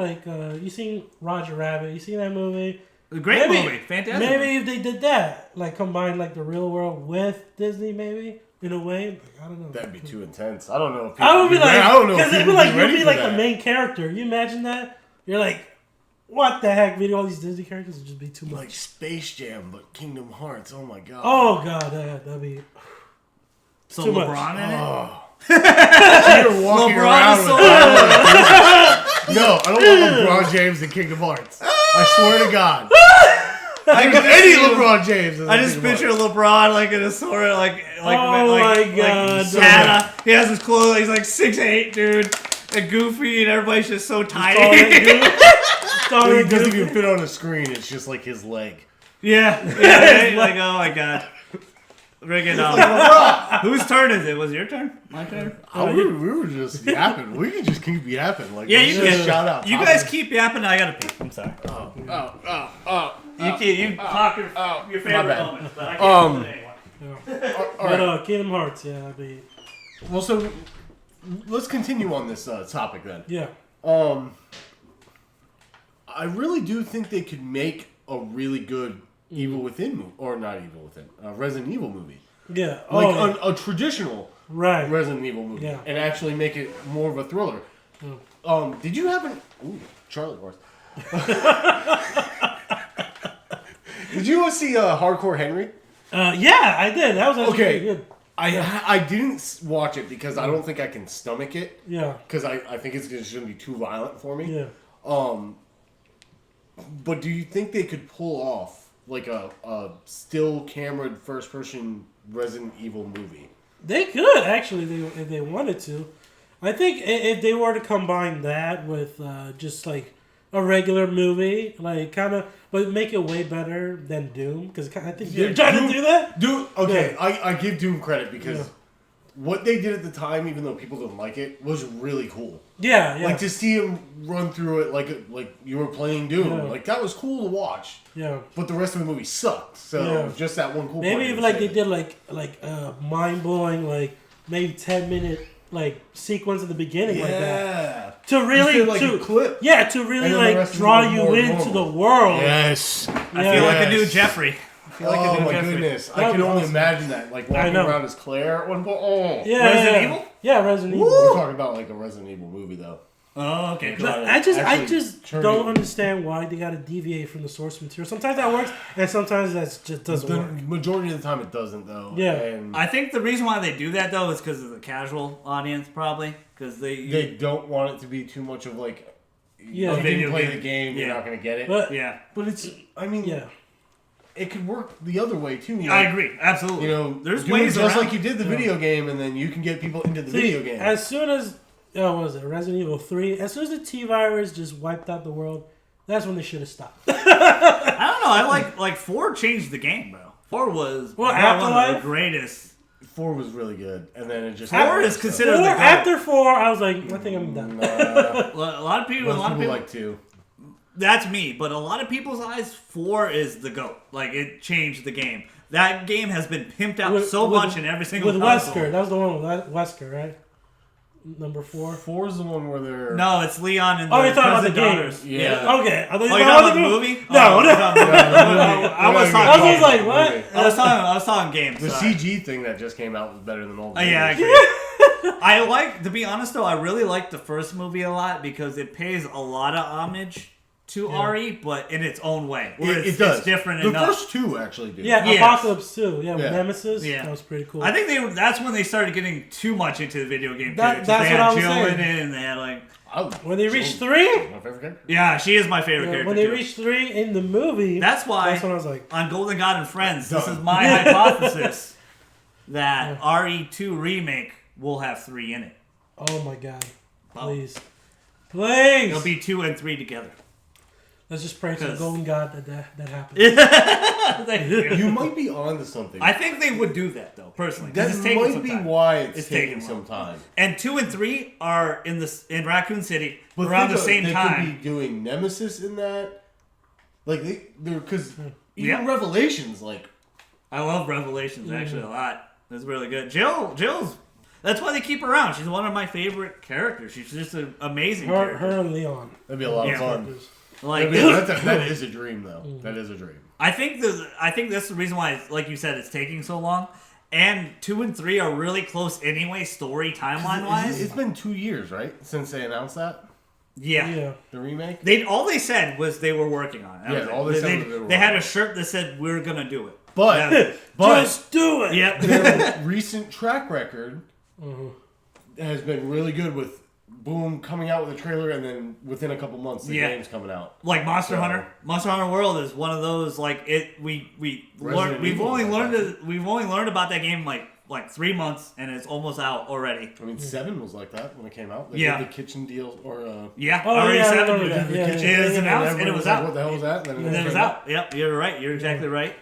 You seen Roger Rabbit? You seen that movie? A great Maybe- movie, fantastic. Maybe if they did that, combine the real world with Disney, maybe in a way. I don't know. That'd be too intense. I don't know. If I would be like, I don't know. because If it'd be people like be ready you'd be for like that. the main character. You imagine that? You're like, what the heck? Video all these Disney characters would just be too much. Like Space Jam, but Kingdom Hearts. Oh my god. Oh god, that'd be. So too much. LeBron in it? Oh. You're walking LeBron around is with so that. No, I don't want LeBron James in Kingdom Hearts. I swear to God. I can Any see him. LeBron James. In I just Kingdom picture Hearts. LeBron in a sort of Oh my God. Santa. He has his clothes. He's 6'8", dude, and goofy, and everybody's just so Starring tiny. He doesn't even fit on a screen. It's just like his leg. yeah, right? Oh my god. Bring it on. Whose turn is it? Was it your turn? My turn? We were just yapping. We can just keep yapping. Yeah, you just can. shout out. You guys keep yapping. I gotta pee. I'm sorry. You talk your favorite bad. moments, but I can't do it anymore. But Kingdom Hearts, yeah, that'd be. Well, so let's continue on this topic then. Yeah. I really do think they could make a really good Evil Within movie, or not Evil Within, Resident Evil movie, Yeah. like a traditional right. Resident Evil movie, Yeah. and actually make it more of a thriller. Did you happen? Ooh, Charlie Horse. Did you see Hardcore Henry? Yeah, I did. That was actually Okay. pretty good. I didn't watch it because I don't think I can stomach it. Yeah. Because I think it's just going to be too violent for me. Yeah. But do you think they could pull off like a still camera first person Resident Evil movie? They could actually, if they wanted to. I think if they were to combine that with just like a regular movie, but make it way better than Doom, because I think they're trying to do that. Dude, okay, Yeah. I give Doom credit because what they did at the time, even though people didn't like it, was really cool. Yeah, yeah, Like to see him run through it like you were playing Doom, Yeah. like that was cool to watch. yeah. But the rest of the movie sucked. So Yeah. just that one cool. Maybe part if they like they said. did like mind blowing maybe 10-minute like sequence at the beginning like that. Yeah. To really Just did, like, a clip. Yeah, to really And then the like rest of draw it was you more into normal. the world. Yes. I feel like a new Yes. Jeffrey. I feel like a Oh new my Jeffrey. goodness! I That'd can be only awesome. imagine that, like walking know. around as Claire at one point. Oh, Yeah, Resident yeah. Evil? Yeah, Resident Evil. we're talking about like a Resident Evil movie though. Oh, okay. Cool. But Actually I just turning- don't understand why they gotta deviate from the source material. Sometimes that works, and sometimes that just doesn't The work. majority of the time, it doesn't though. Yeah. and I think the reason why they do that though is because of the casual audience, probably because they don't want it to be too much of like. Yeah. if you Video didn't play game. the game, you're Yeah. not gonna get it. But yeah. But it's, I mean, yeah, it could work the other way too. Like, I agree, absolutely. You know, there's do ways it just around. like you did the video game, and then you can get people into the See, video game. as soon as what was it, Resident Evil 3? As soon as the T virus just wiped out the world, that's when they should have stopped. I don't know. I like 4 changed the game, bro. 4 was Well, one of Afterlife? the greatest. 4 was really good, and then it just 4 is considered the GOAT. After 4, I was like, I think I'm done. A lot of people, Most people like 2. That's me, but a lot of people's eyes, 4 is the GOAT. Like, it changed the game. That game has been pimped out so much in every single with console. Wesker. That was the one with Wesker, right? Number 4. 4 is the one where they're No, it's Leon and Oh, the you're talking about the cousin game. daughters. Yeah. Okay. I thought you Oh, were you're talking talking about the movie? No, Oh, no. you're talking about- I was I talking was games. like, what? I was talking games. The sorry. CG thing that just came out was better than all the Yeah, I movies. agree. I like, to be honest though, I really like the first movie a lot because it pays a lot of homage to RE, but in its own way. Where It it's, does. It's different The enough. first 2 actually do. Yeah, Yes. Apocalypse 2. Yeah, with Yeah. Nemesis. Yeah. That was pretty cool. I think that's when they started getting too much into the video game. That- too, 'cause that's they what I had was Jill saying. in it, and they had like, when they reached Jill- 3, My favorite character. yeah, she is my favorite character. when they too. reached 3 in the movie, That's why that's when I was like, on Golden God and Friends, this Done. is my hypothesis that RE2 remake will have 3 in it. oh my god, Oh. please, please. It'll be 2 and 3 together. Let's just pray to the 'Cause- golden god that happens. You might be onto something. I think they would do that though, personally. 'cause that it's taking might some be time. why it's, It's taking taking some time. And 2 and 3 are in Raccoon City But around think the of- same they time. could be doing Nemesis in that. Like they're because even Yeah. Revelations, like I love Revelations actually a lot. It's really good. Jill's. That's why they keep her around. She's one of my favorite characters. She's just an amazing character. her and Leon. that'd be a lot Yeah. of fun. Characters. Like That is a dream, though. Mm. That is a dream. I think that's the reason why, like you said, it's taking so long. And 2 and 3 are really close anyway, story timeline wise. It's been 2 years, right, since they announced that Yeah. Yeah. the remake. All they said was they were working on it. That Yeah, was it. all they said was they were they had working a shirt that said we're gonna do it. But Yeah. but Just do it. Yep. their recent track record Mm-hmm. has been really good with boom coming out with a trailer and then within a couple months the Yeah. game's coming out. Like Monster So- Hunter. Monster Hunter World is one of those like Resident we've Evil only was like learned we've only learned about that game like 3 months and it's almost out already. I mean, 7 was like that when it came out. They Yeah. did the kitchen deal or Yeah, Oh, already yeah, I 7 remember that. the Yeah, kitchen It was thing, announced and it everyone was like, out. What the hell was that? And then it was out. Yep, you're right. You're exactly right.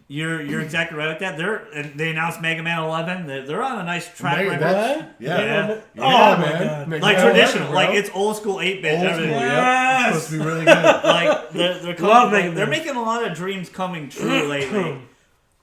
You're exactly right with that. They announced Mega Man 11. They're on a nice track Mega- record. that's- What? Yeah. Yeah. Oh, my man. God. Mega Like Man traditional, 11, like bro. it's old school 8-bit. old everything. school. Yep. Yes. It's supposed to be really good. Like they're Love coming, Mega like, they're Man. making a lot of dreams coming true lately.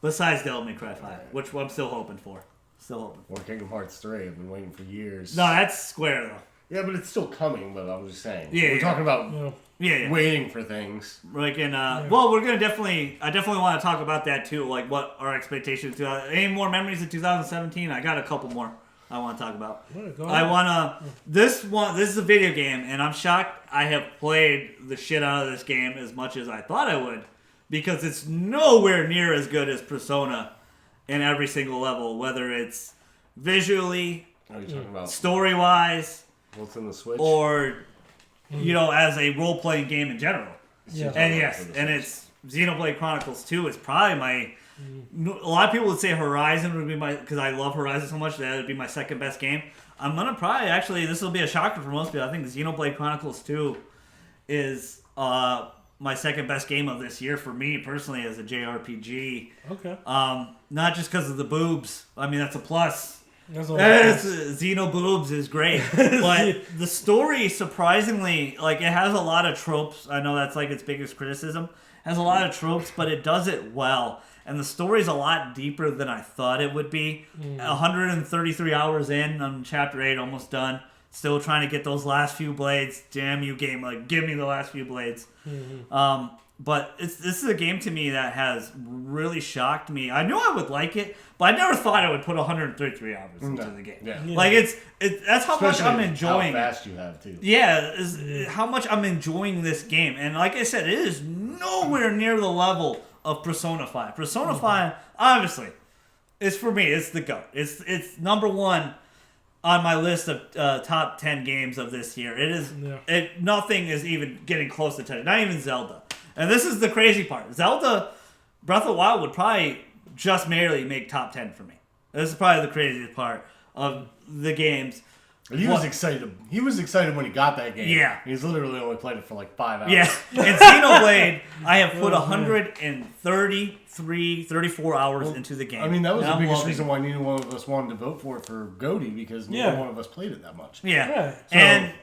Besides Devil May Cry 5, which I'm still hoping for. Still hoping. Or Kingdom Hearts 3. I've been waiting for years. No, that's Square though. Yeah, but it's still coming. But I'm just saying. Yeah, we're yeah. talking about Yeah. Yeah. waiting for things. Like in well, we're gonna I definitely want to talk about that too. Like what our expectations. Any more memories of 2017? I got a couple more I want to talk about. Go I ahead. wanna this is a video game, and I'm shocked I have played the shit out of this game as much as I thought I would, because it's nowhere near as good as Persona in every single level, whether it's visually, Are you talking about story wise, what's in the Switch? or as a role playing game in general. Yeah. And yes, and it's Xenoblade Chronicles 2 is probably my. A lot of people would say Horizon would be my, because I love Horizon so much, that would be my second best game. I'm gonna probably actually, this will be a shocker for most people. I think Xenoblade Chronicles 2 is my second best game of this year for me personally as a JRPG. Okay. Not just because of the boobs. I mean that's a plus. That's all Yes, Xenoboobs is great, but the story surprisingly, like it has a lot of tropes. I know that's like its biggest criticism. It has a lot of tropes, but it does it well. and the story's a lot deeper than I thought it would be. 133 hours in on Chapter 8, almost done. Still trying to get those last few blades. Damn you, game! Like, give me the last few blades. But this is a game to me that has really shocked me. I knew I would like it, but I never thought I would put 133 hours into the game. Yeah. Like that's how much I'm enjoying. How fast you have too. Yeah, how much I'm enjoying this game. And like I said, it is nowhere near the level of Persona 5. Persona 5, obviously, is for me, it's the GOAT. It's number one on my list of top 10 games of this year. It is nothing is even getting close to 10. Not even Zelda. And this is the crazy part. Zelda Breath of the Wild would probably just barely make top 10 for me. This is probably the craziest part of the games. He was excited. He was excited when he got that game. Yeah. He's literally only played it for like 5 hours. Yeah. And Xenoblade, I have put 34 hours into the game. I mean, that was And the I'm biggest loving reason it. why neither one of us wanted to vote for it for GOTY, because neither one of us played it that much. Yeah. Right.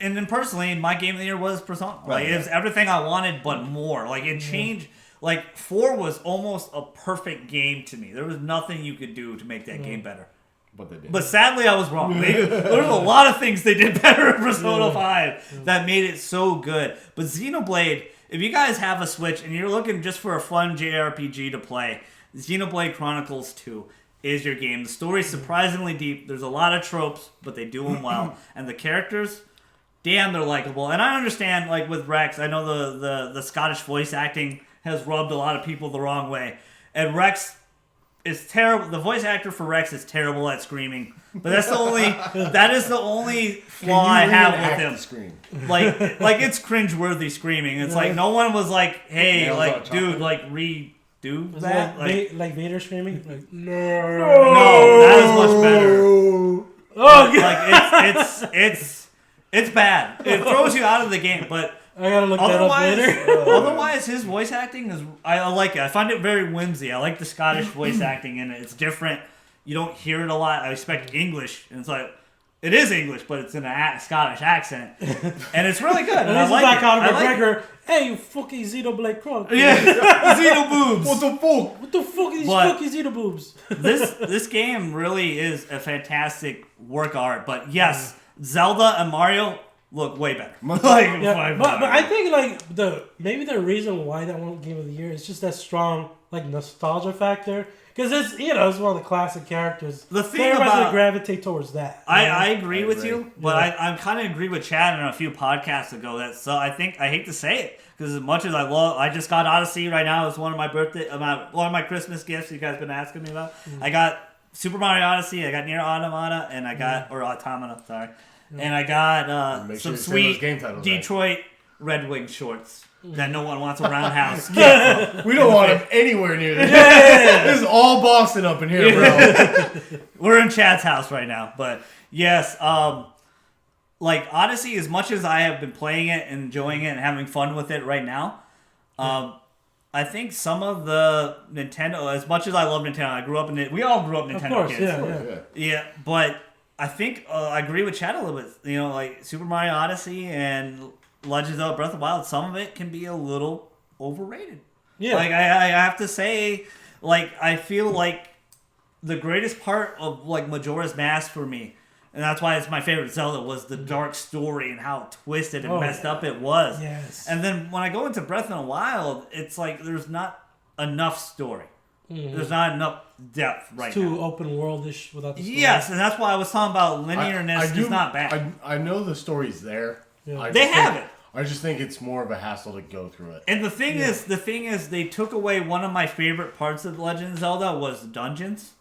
And then personally, my game of the year was Persona. Like, it was everything I wanted, but more. Like, it changed. Like, 4 was almost a perfect game to me. There was nothing you could do to make that game better. But they did. But sadly, I was wrong. There was a lot of things they did better in Persona 5 that made it so good. But Xenoblade, if you guys have a Switch and you're looking just for a fun JRPG to play, Xenoblade Chronicles 2 is your game. The story's surprisingly deep. There's a lot of tropes, but they do them well. And the characters, damn, they're likable. And I understand, like with Rex, I know the Scottish voice acting has rubbed a lot of people the wrong way. And Rex is terrible. The voice actor for Rex is terrible at screaming. But that is the only flaw I have with him. Scream? Like it's cringeworthy screaming. It's like no one was like, "Hey, Nails like on dude, chocolate. like redo Is that." it like Vader screaming? Like, no. No, that is much better. Oh, Like it's bad. It throws you out of the game. But I gotta look that up later. otherwise, his voice acting is I like it. I find it very whimsy. I like the Scottish voice acting in it. It's different. You don't hear it a lot. I expect English, and it's like it is English, but it's in a Scottish accent, and it's really good. And And this I like is like it. Conor I like it. McGregor. Hey, you fucking Xenoblade Chronicles. Yeah, Xeno boobs. What the fuck? What the fuck are these But- fucking Xenoboobs? This game really is a fantastic work of art. But yes, Zelda and Mario look way better. Yeah, but I think like maybe the reason why that one game of the year is just that strong like nostalgia factor, because it's it's one of the classic characters. The thing everybody's about- gonna gravitate towards that. I agree with agree. you, but I kind of agree with Chad in a few podcasts ago. That so I hate to say it because as much as I just got Odyssey right now. It's one of my one of my Christmas gifts you guys been asking me about. I got Super Mario Odyssey. I got Nier Automata, and I got or Automata. Sorry, and I got Make some sure you say sweet those game titles right. Detroit Red Wing shorts that no one wants around house. We don't want him anywhere near this. This is all Boston up in here, bro. We're in Chad's house right now, but yes, like Odyssey, as much as I have been playing it and enjoying it and having fun with it right now, I think some of the Nintendo, as much as I love Nintendo, we all grew up Nintendo Of course, kids. yeah. Yeah, but I think I agree with Chad a little bit. You know, like Super Mario Odyssey and Legend of Zelda Breath of the Wild, some of it can be a little overrated. Yeah. Like I have to say, like I feel like the greatest part of like Majora's Mask for me, and that's why it's my favorite Zelda, was the dark story and how twisted and messed up it was. Yes. And then when I go into Breath of the Wild, it's like there's not enough story. There's not enough depth right Too now. open worldish without the story. Yes, and that's why I was talking about linearness is not bad. I know the story's there. Yeah. They have it. I just think it's more of a hassle to go through it. And the thing is, they took away one of my favorite parts of Legend of Zelda was the dungeons.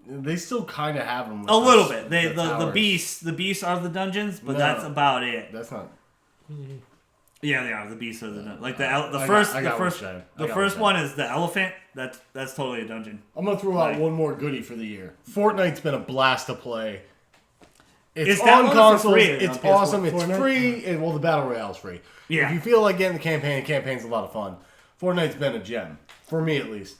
They still kind of have them. With A little bit. the The towers. beasts are the dungeons, but No. that's about it. That's not. Yeah, they are. The beasts are the dungeons. Like the I first got what you're saying. I got what first you're one is the elephant. That's totally a dungeon. I'm gonna throw out Right. one more goodie for the year. Fortnite's been a blast to play. It's Is that on one for consoles. free It's on PS4? awesome. It's Fortnite? free. And, well, the battle royale's free. Yeah. If you feel like getting the campaign's a lot of fun. Fortnite's been a gem for me, at least.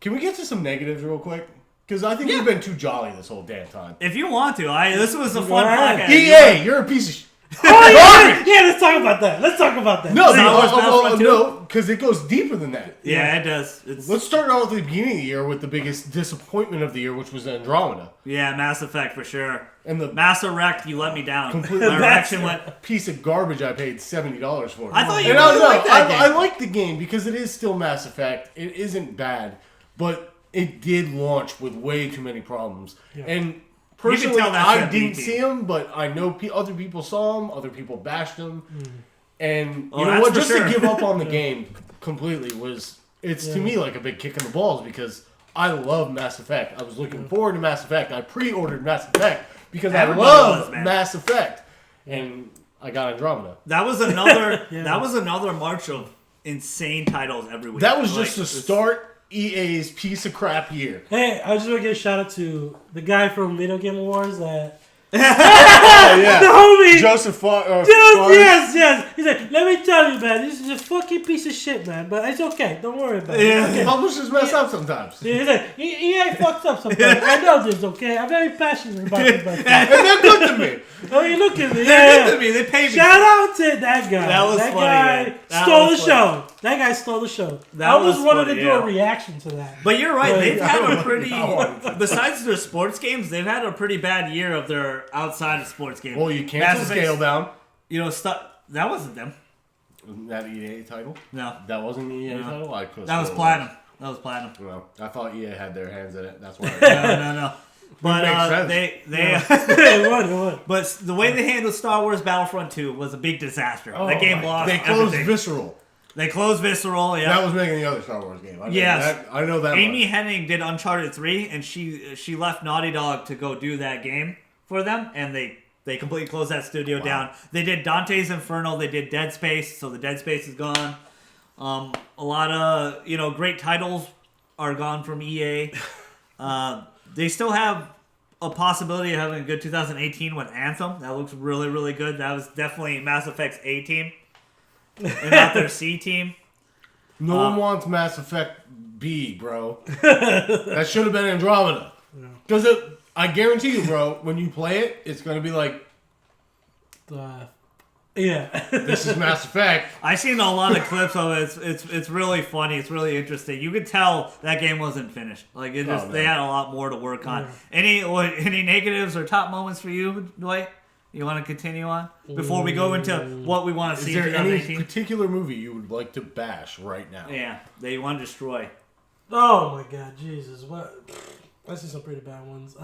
Can we get to some negatives real quick? Because I think we've been too jolly this whole damn time. If you want to, this was a fun ahead. podcast. EA, you're a piece of. Oh yeah, let's talk about that. No, Star Wars Battlefront 2? no, because it goes deeper than that. Yeah, it does. It's Let's start out at the beginning of the year with the biggest disappointment of the year, which was Andromeda. yeah, Mass Effect for sure. And the Mass Effect, you let me down. Completely. My reaction went. piece of garbage I paid $70 for. I thought you And really liked that I game. like the game because it is still Mass Effect. It isn't bad, but it did launch with way too many problems. Yeah. And personally, tell that's I that didn't B see them, but I know other people saw them. Other people bashed them. And Oh, you know that's what? for Just sure. to give up on the game completely was, it's to me like a big kick in the balls because I love Mass Effect. I was looking forward to Mass Effect. I pre-ordered Mass Effect because Everybody I love was, man. Mass Effect. And I got Andromeda. That was another. Yeah. That was another march of insane titles every week. That was Like, just to it's- start EA's piece of crap year. Hey, I just want to give a shout out to the guy from Video Game Awards that Oh, yeah. the homie. Joseph Dude, Fares. yes. He's like, let me tell you, man, this is a fucking piece of shit, man. But it's okay. Don't worry about it. Yeah. It's okay. Publishers mess up sometimes. He's like, EA fucked up sometimes. I know this, okay? I'm very passionate about this. And they're good to me. Oh, you look at me. They Yeah. did to me. They paid me. Shout out to that guy. That was funny, guy man. That stole the was funny. show. That guy stole the show. That I almost was wanted funny, to do yeah. a reaction to that. But you're right. But They've I had don't a want- pretty. I want- Besides their sports games, they've had a pretty bad year of their outside of sports games. Well, you Mass canceled Effect- Scale Down. You know, stuff that wasn't them. Wasn't that EA title? No, That wasn't the EA No. title? I could've that was sworn it Platinum. That was Platinum. Well, I thought EA had their hands in it. That's why. No. But makes sense. they It would. but the way they handled Star Wars Battlefront 2 was a big disaster. Oh that game my lost They closed everything. Visceral. They closed Visceral. Yeah. That was making the other Star Wars game. I know Yes. that- I know that Amy much. Hennig did Uncharted 3, and she left Naughty Dog to go do that game for them, and they completely closed that studio down. They did Dante's Inferno, they did Dead Space, so the Dead Space is gone. A lot of great titles are gone from EA. They still have a possibility of having a good 2018 with Anthem. That looks really, really good. That was definitely Mass Effect's A team, and not their C team. No one wants Mass Effect B, bro. That should have been Andromeda. Because I guarantee you, bro, when you play it, it's going to be like, Yeah. this is Mass Effect. I've seen a lot of clips of it. It's really funny. It's really interesting. You could tell that game wasn't finished. Like it just Oh, they no. had a lot more to work on. Yeah. Any negatives or top moments for you, Dwight? You want to continue on before we go into what we want to Is see in there any 2018? particular movie you would like to bash right now? Yeah, they want to destroy. Oh my God, Jesus! What? I see some pretty bad ones.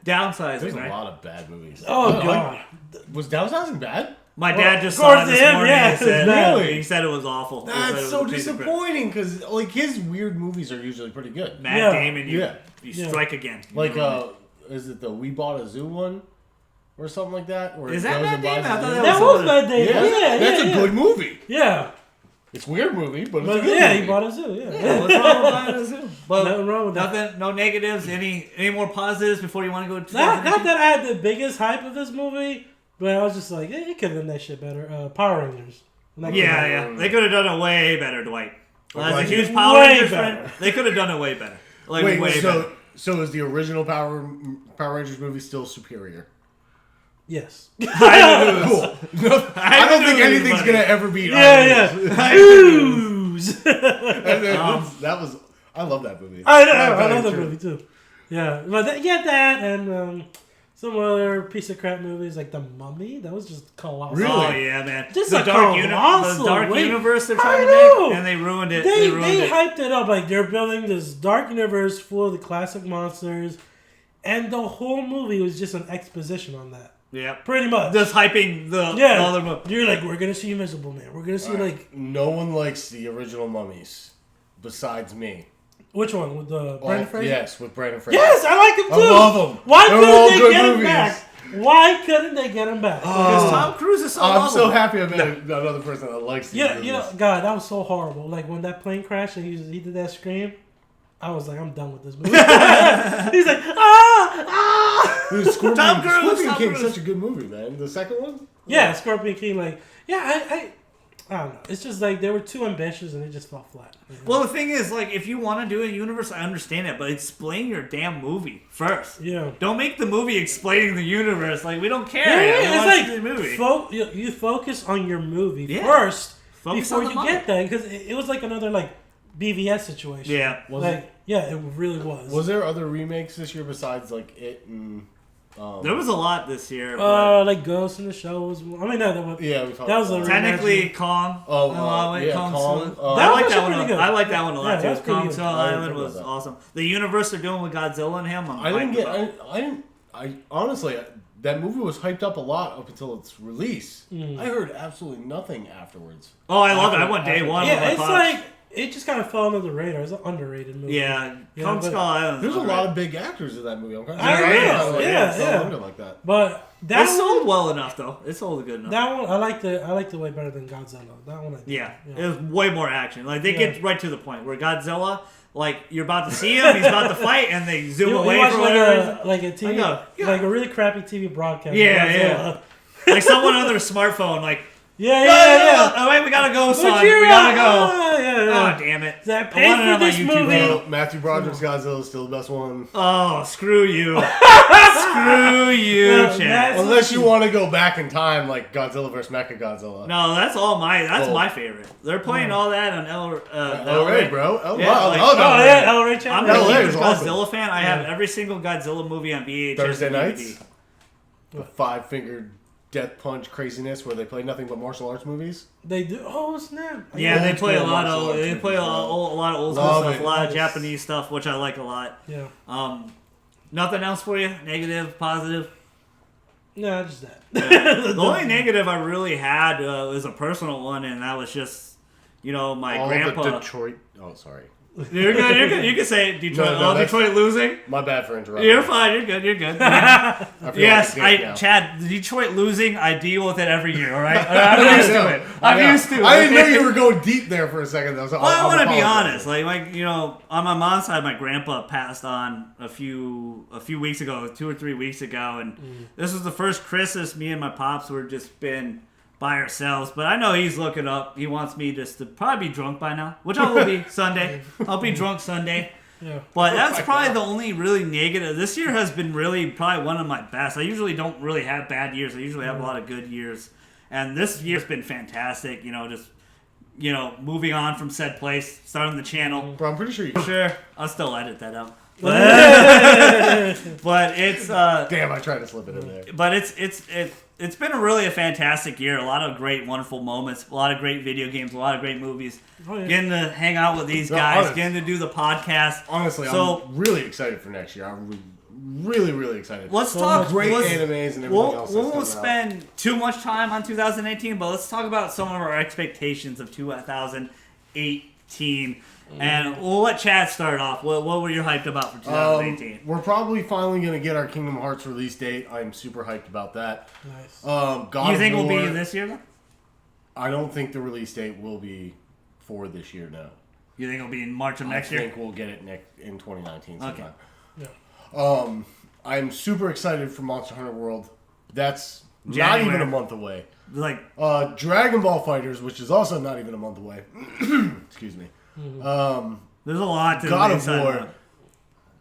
Downsizing, There's a right? lot of bad movies. Oh Like, God! was Downsizing bad? My Well, dad just of course saw it this to him, morning. yeah, He said, really? he said it was awful. He said it That's was so a piece of crap. disappointing because like his weird movies are usually pretty good. Matt Yeah. Damon, you Yeah. strike again. Like is it the We Bought a Zoo one or something like that? Where Is he that goes Matt and buys Damon? I a thought zoo? that That was my day. Yeah, that's a good movie. Yeah, It's a weird movie, but it's but a good yeah, movie. he bought a zoo. Yeah, Yeah, what's wrong with buying a zoo? But nothing wrong with that. nothing, no negatives. Any more positives before you want to go to Not that I had the biggest hype of this movie, but I was just like, it could have done that shit better. Power Rangers. When that came out. Yeah. They could have done it way better, Dwight. Well, as a Like, huge Power way Rangers better. fan, they could have done it way better. Like Wait, way better. so is the original Power Rangers movie still superior? Yes. I knew this. Cool. No, I don't think knew it was anything's funny. gonna ever beat. Yeah, Iron Man. yeah. Ooze. That was. I love that movie. I know. That's I very love that true. movie too. Yeah, but that and some other piece of crap movies like The Mummy. That was just colossal. Really? Oh yeah, man. Just the a dark, colossal the dark way- universe they're I trying to know. make, and they ruined it. They ruined it. hyped it up like they're building this dark universe full of the classic monsters, and the whole movie was just an exposition on that. Yeah. Pretty much. Just hyping the Yeah, other movie. you're like, we're gonna see Invisible Man. We're gonna see like No one likes the original Mummies, besides me. which one with the Brandon Fraser? Yes, with Brandon Fraser. Yes, I like him I too. love 'em. Why They're couldn't all they good get him movies. back? Why couldn't they get him back? Because Tom Cruise is so I'm lovable. so happy I met another person that likes these Yeah, movies. you know, God, that was so horrible. Like when that plane crashed and he did that scream, I was like, I'm done with this movie. He's like, ah. Dude, Scorpion, Tom Cruise, Scorpion Tom King's Cruise. such a good movie, man. The second one? Yeah, Scorpion King. Like, yeah, I don't know. It's just like they were too ambitious and it just fell flat. Well, the thing is, like, if you want to do a universe, I understand it, but explain your damn movie first. Yeah. Don't make the movie explaining the universe. Like, we don't care. Yeah, We it's want to see the like movie. you focus on your movie Yeah. first Focus before on the you money. get that, because it was like another like BVS situation. Yeah. Was Like yeah, it really was. Was there other remakes this year besides like It and? There was a lot this year. But Like Ghost in the Shell was. I mean, no, that was. Yeah, we talked That was about a that. technically, Kong. Yeah, Kong. Kong. I That like was that one. pretty good. I like that one a lot Yeah, too. that was pretty Kong good. Skull I didn't Island think was about that. awesome. The universe they're doing with Godzilla and him. I didn't hyped get. about. I honestly, that movie was hyped up a lot up until its release. I heard absolutely nothing afterwards. Oh, I love it. I went day one. with Yeah, my it's pops. like it just kind of fell under the radar. It's an underrated movie. Yeah, Yeah, Kong but- Skull Island. There's a lot of big actors in that movie. I'm kind of I know, yeah. like that. But that It one, sold well enough though. It sold good enough. that one, I liked it way better than Godzilla. That one, I did. Yeah, it was way more action. Like they Yeah. get right to the point. Where Godzilla, like you're about to see him, he's about to fight, and they zoom You away watch for like whatever reason. a TV, I know. Yeah. like a really crappy TV broadcast. Yeah, of Godzilla. Like someone on their smartphone, like, yeah. oh wait, we gotta go, son. But We you're gotta go. Yeah. Oh damn it! I I paid want it for on my this YouTube movie. channel. Matthew Broderick's Godzilla is still the best one. Oh, screw you! Screw you, Yeah, Chad. that's- Unless you want to go back in time, like Godzilla vs. Mechagodzilla. No, that's all my. That's Oh. my favorite. They're playing all that on El Rey, bro. Yeah, like- Oh El Rey. yeah, El Rey Channel. I'm a LA huge is awesome. Godzilla fan. I have Yeah. every single Godzilla movie on VHS. Thursday and DVD. nights? The five-fingered death punch craziness where they play nothing but martial arts movies. They do. Oh snap! Yeah, they Old play a school lot martial of arts they play a movies, lot of old school Love stuff, it. a lot of Nice. Japanese stuff, which I like a lot. Yeah. Nothing else for you? Negative, positive? No, just that. The only negative I really had was a personal one, and that was just, my All grandpa. the Detroit. Oh, sorry. You're good. You're good. You can say it. Detroit. No, that's- Detroit losing. My bad for interrupting. You're fine. You're good. You're good. I feel Yes, like a dick now. Chad. Detroit losing. I deal with it every year. All right. I'm used to it. I'm Yeah. used to it. I didn't know okay? you were going deep there for a second, though. So Well, I want to be apologize. honest. On my mom's side, my grandpa passed on a few weeks ago, 2 or 3 weeks ago, and this was the first Christmas me and my pops were just been by ourselves. But I know he's looking up. He wants me just to probably be drunk by now, which I will be Sunday. I'll be drunk Sunday. Yeah. But that's probably the only really negative. This year has been really probably one of my best. I usually don't really have bad years. I usually have a lot of good years. And this year's been fantastic. Moving on from said place, starting the channel. Bro, I'm pretty sure you. Sure, I'll still edit that out. But it's Damn, I tried to slip it in there. but it's been a fantastic year. A lot of great, wonderful moments. A lot of great video games. A lot of great movies. Oh, yeah. Getting to hang out with these No, guys. honest. Getting to do the podcast. Honestly, So- I'm really excited for next year. I'm really, really excited. Let's So talk much Great let's- animes and everything We'll, else. we that's won't coming out. spend too much time on 2018, but let's talk about some of our expectations of 2018. And we'll let Chad start off. What were you hyped about for 2018? We're probably finally going to get our Kingdom Hearts release date. I'm super hyped about that. Nice. God you of think it'll War, be this year, though? I don't think the release date will be for this year, no. You think it'll be in March of next I year? think we'll get it in 2019 sometime. Yeah. I'm super excited for Monster Hunter World. That's not January. even a month away. Like, Dragon Ball Fighters, which is also not even a month away. Excuse me. there's a lot to God be of excited War. about.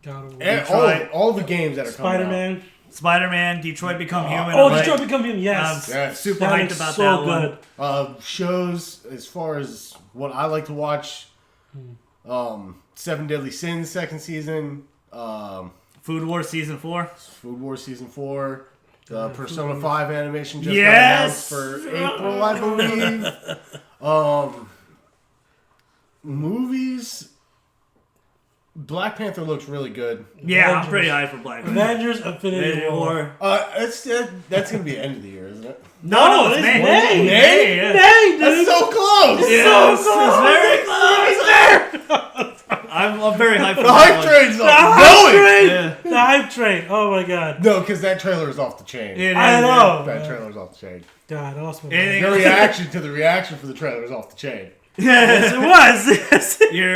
God of War. And Detroit. all the games that are coming out. Spider-Man. Spider-Man, Detroit Become Human. Oh, I'm like- Detroit Become Human. Yes. I'm Yes. super That hyped looks about so that good. one. Shows, as far as what I like to watch, Seven Deadly Sins second season, Food Wars Season 4. Food Wars season 4, the Persona 5 animation just Yes! got announced for April, I believe. Movies, Black Panther looks really good. Yeah, I'm Avengers. pretty hyped for Black Panther. Avengers Infinity War. That's going to be end of the year, isn't it? No, it's it's May. May. May? yeah. Hey, dude. That's so close! Yes, so it's very close. I'm very hyped for The that hype one. train's The up. hype Going! train. Yeah. The hype train. Oh my god. No, because that trailer is off the chain. It I is, know. That trailer's off the chain. God, I lost my Anything- mind. Your reaction to the reaction for the trailer is off the chain. Yes, it was. You're,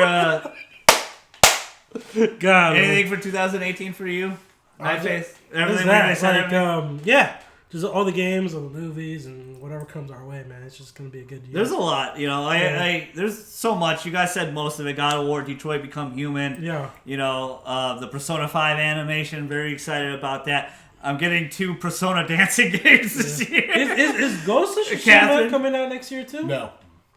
God. anything for 2018 for you? Night face? What is Everything we that? said, Like, everything? yeah. just all the games, all the movies, and whatever comes our way, man. It's just gonna be a good year. There's a lot, you know. There's so much. You guys said most of it. God of War, Detroit Become Human. Yeah. You know, the Persona 5 animation. Very excited about that. I'm getting 2 Persona dancing games this year. Is Ghost of Tsushima Catherine? coming out next year too? No.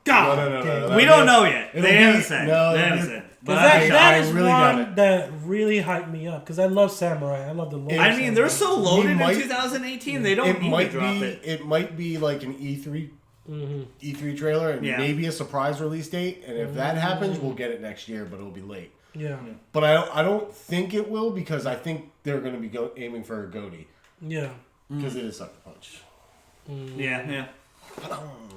God, No. We don't know yet. It'll They be- haven't said. no, They haven't it- said. Because But that I is really got one it. that really hyped me up. Because I love Samurai. I love the lore. I of mean, Samurai. they're so loaded in might- 2018. They don't It need might to drop be. it. It might be like an E3 trailer and Yeah. maybe a surprise release date. And if that happens, we'll get it next year, but it'll be late. Yeah. But I don't think it will because I think they're going to be aiming for a goatee Yeah. because it is Sucker Punch. Yeah.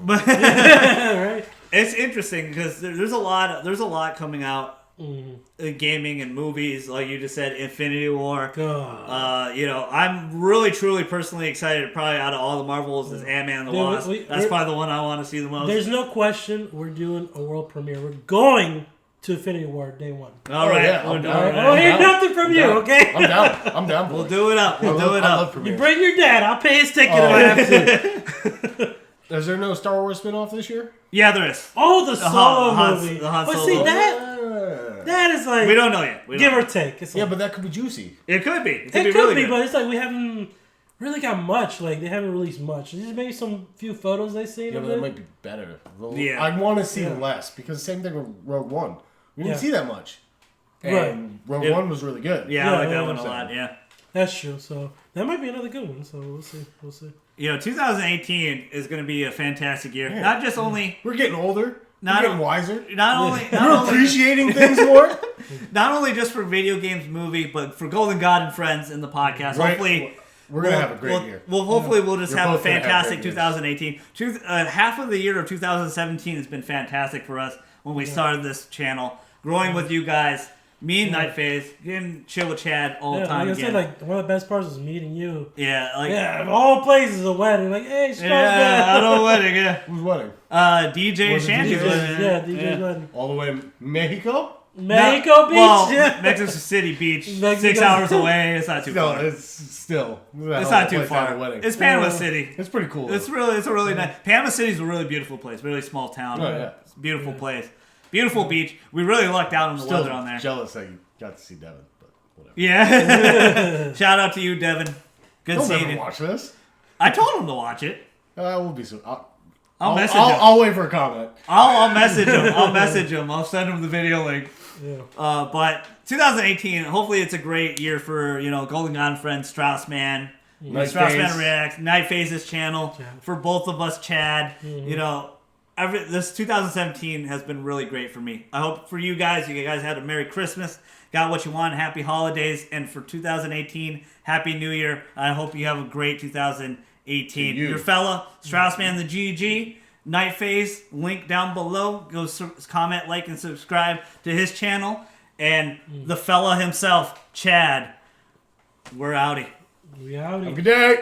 But Right? it's interesting because there's a lot coming out in gaming and movies, like you just said, Infinity War. God. You know, I'm really, truly, personally excited. Probably out of all the Marvels, is Ant-Man and the Dude, Wasp. That's we're- probably the one I want to see the most. There's no question we're doing a world premiere. We're going to Infinity War day one. All right, yeah, we'll I'm do down. it. I don't hear down. nothing from you, down. okay? I'm down. I'm down. We'll do it up. We'll do it I up. love You premieres. bring your dad. I'll pay his ticket Oh. if I have to. Is there no Star Wars spinoff this year? Yeah, there is. Oh, the Solo Han- movie. the Han But Solo. see, that Yeah. that is like We don't know yet. We don't give know. or take. It's Yeah, like, but that could be juicy. It could be. It it could be could really be, good. but it's like we haven't really got much. Like they haven't released much. There's maybe some few photos they seen Yeah, of but that it. might be better. Yeah. I want to see Yeah. less because same thing with Rogue One. We didn't Yeah. see that much. And Rogue Yeah. One was really good. Yeah, I like Yeah, that yeah, one a yeah. lot. Yeah. That's true. So that might be another good one. So we'll see. We'll see. You know, 2018 is going to be a fantastic year. Yeah. Not just only, We're getting older. Not We're getting a- wiser. not We're appreciating things more. not only just for video games, movie, but for Golden God and Friends in the podcast. Right. Hopefully, We're gonna have a great year. Well, hopefully we'll just You're have a both gonna have fantastic great years. 2018. Half of the year of 2017 has been fantastic for us when we started this channel, growing with you guys. Me and Night Phase, getting chill with Chad all the Yeah, time like I again. said, like one of the best parts was meeting you. yeah, like Yeah, of all places, a wedding. Like, hey, Strauss yeah, I don't know wedding. Yeah, Who's wedding? DJ Was it Shanty's DJ's? wedding. Yeah, DJ's wedding. All the way in Mexico? Mexico Beach. Well, Yeah. Mexico City Beach, Mexico- 6 hours away. It's not too No, far. it's still. It's not too far. Wedding. It's Panama Yeah. City. It's pretty cool. It's a really nice. Panama City's a really beautiful place. Really small town. Oh, yeah. It's a beautiful place. Beautiful beach. We really lucked out on the still weather on there. jealous that you got to see Devin, but whatever. Yeah. Shout out to you, Devin. Good He'll seeing never you. watch this. I told him to watch it. We'll be so. I'll message him. I'll wait for a comment. I'll message him. I'll message him. I'll send him the video link. Yeah. But 2018, hopefully it's a great year for, Golden God and Friends, Straussman, Night Straussman Phase. Reacts, Night Phases channel, for both of us, Chad. This 2017 has been really great for me. I hope for you guys had a Merry Christmas, got what you want, Happy Holidays, and for 2018, Happy New Year. I hope you have a great 2018. You. Your fella, Straussman the GG, Night Phase, link down below. Go comment, like, and subscribe to his channel. And the fella himself, Chad. We're outie. Reality. Good day.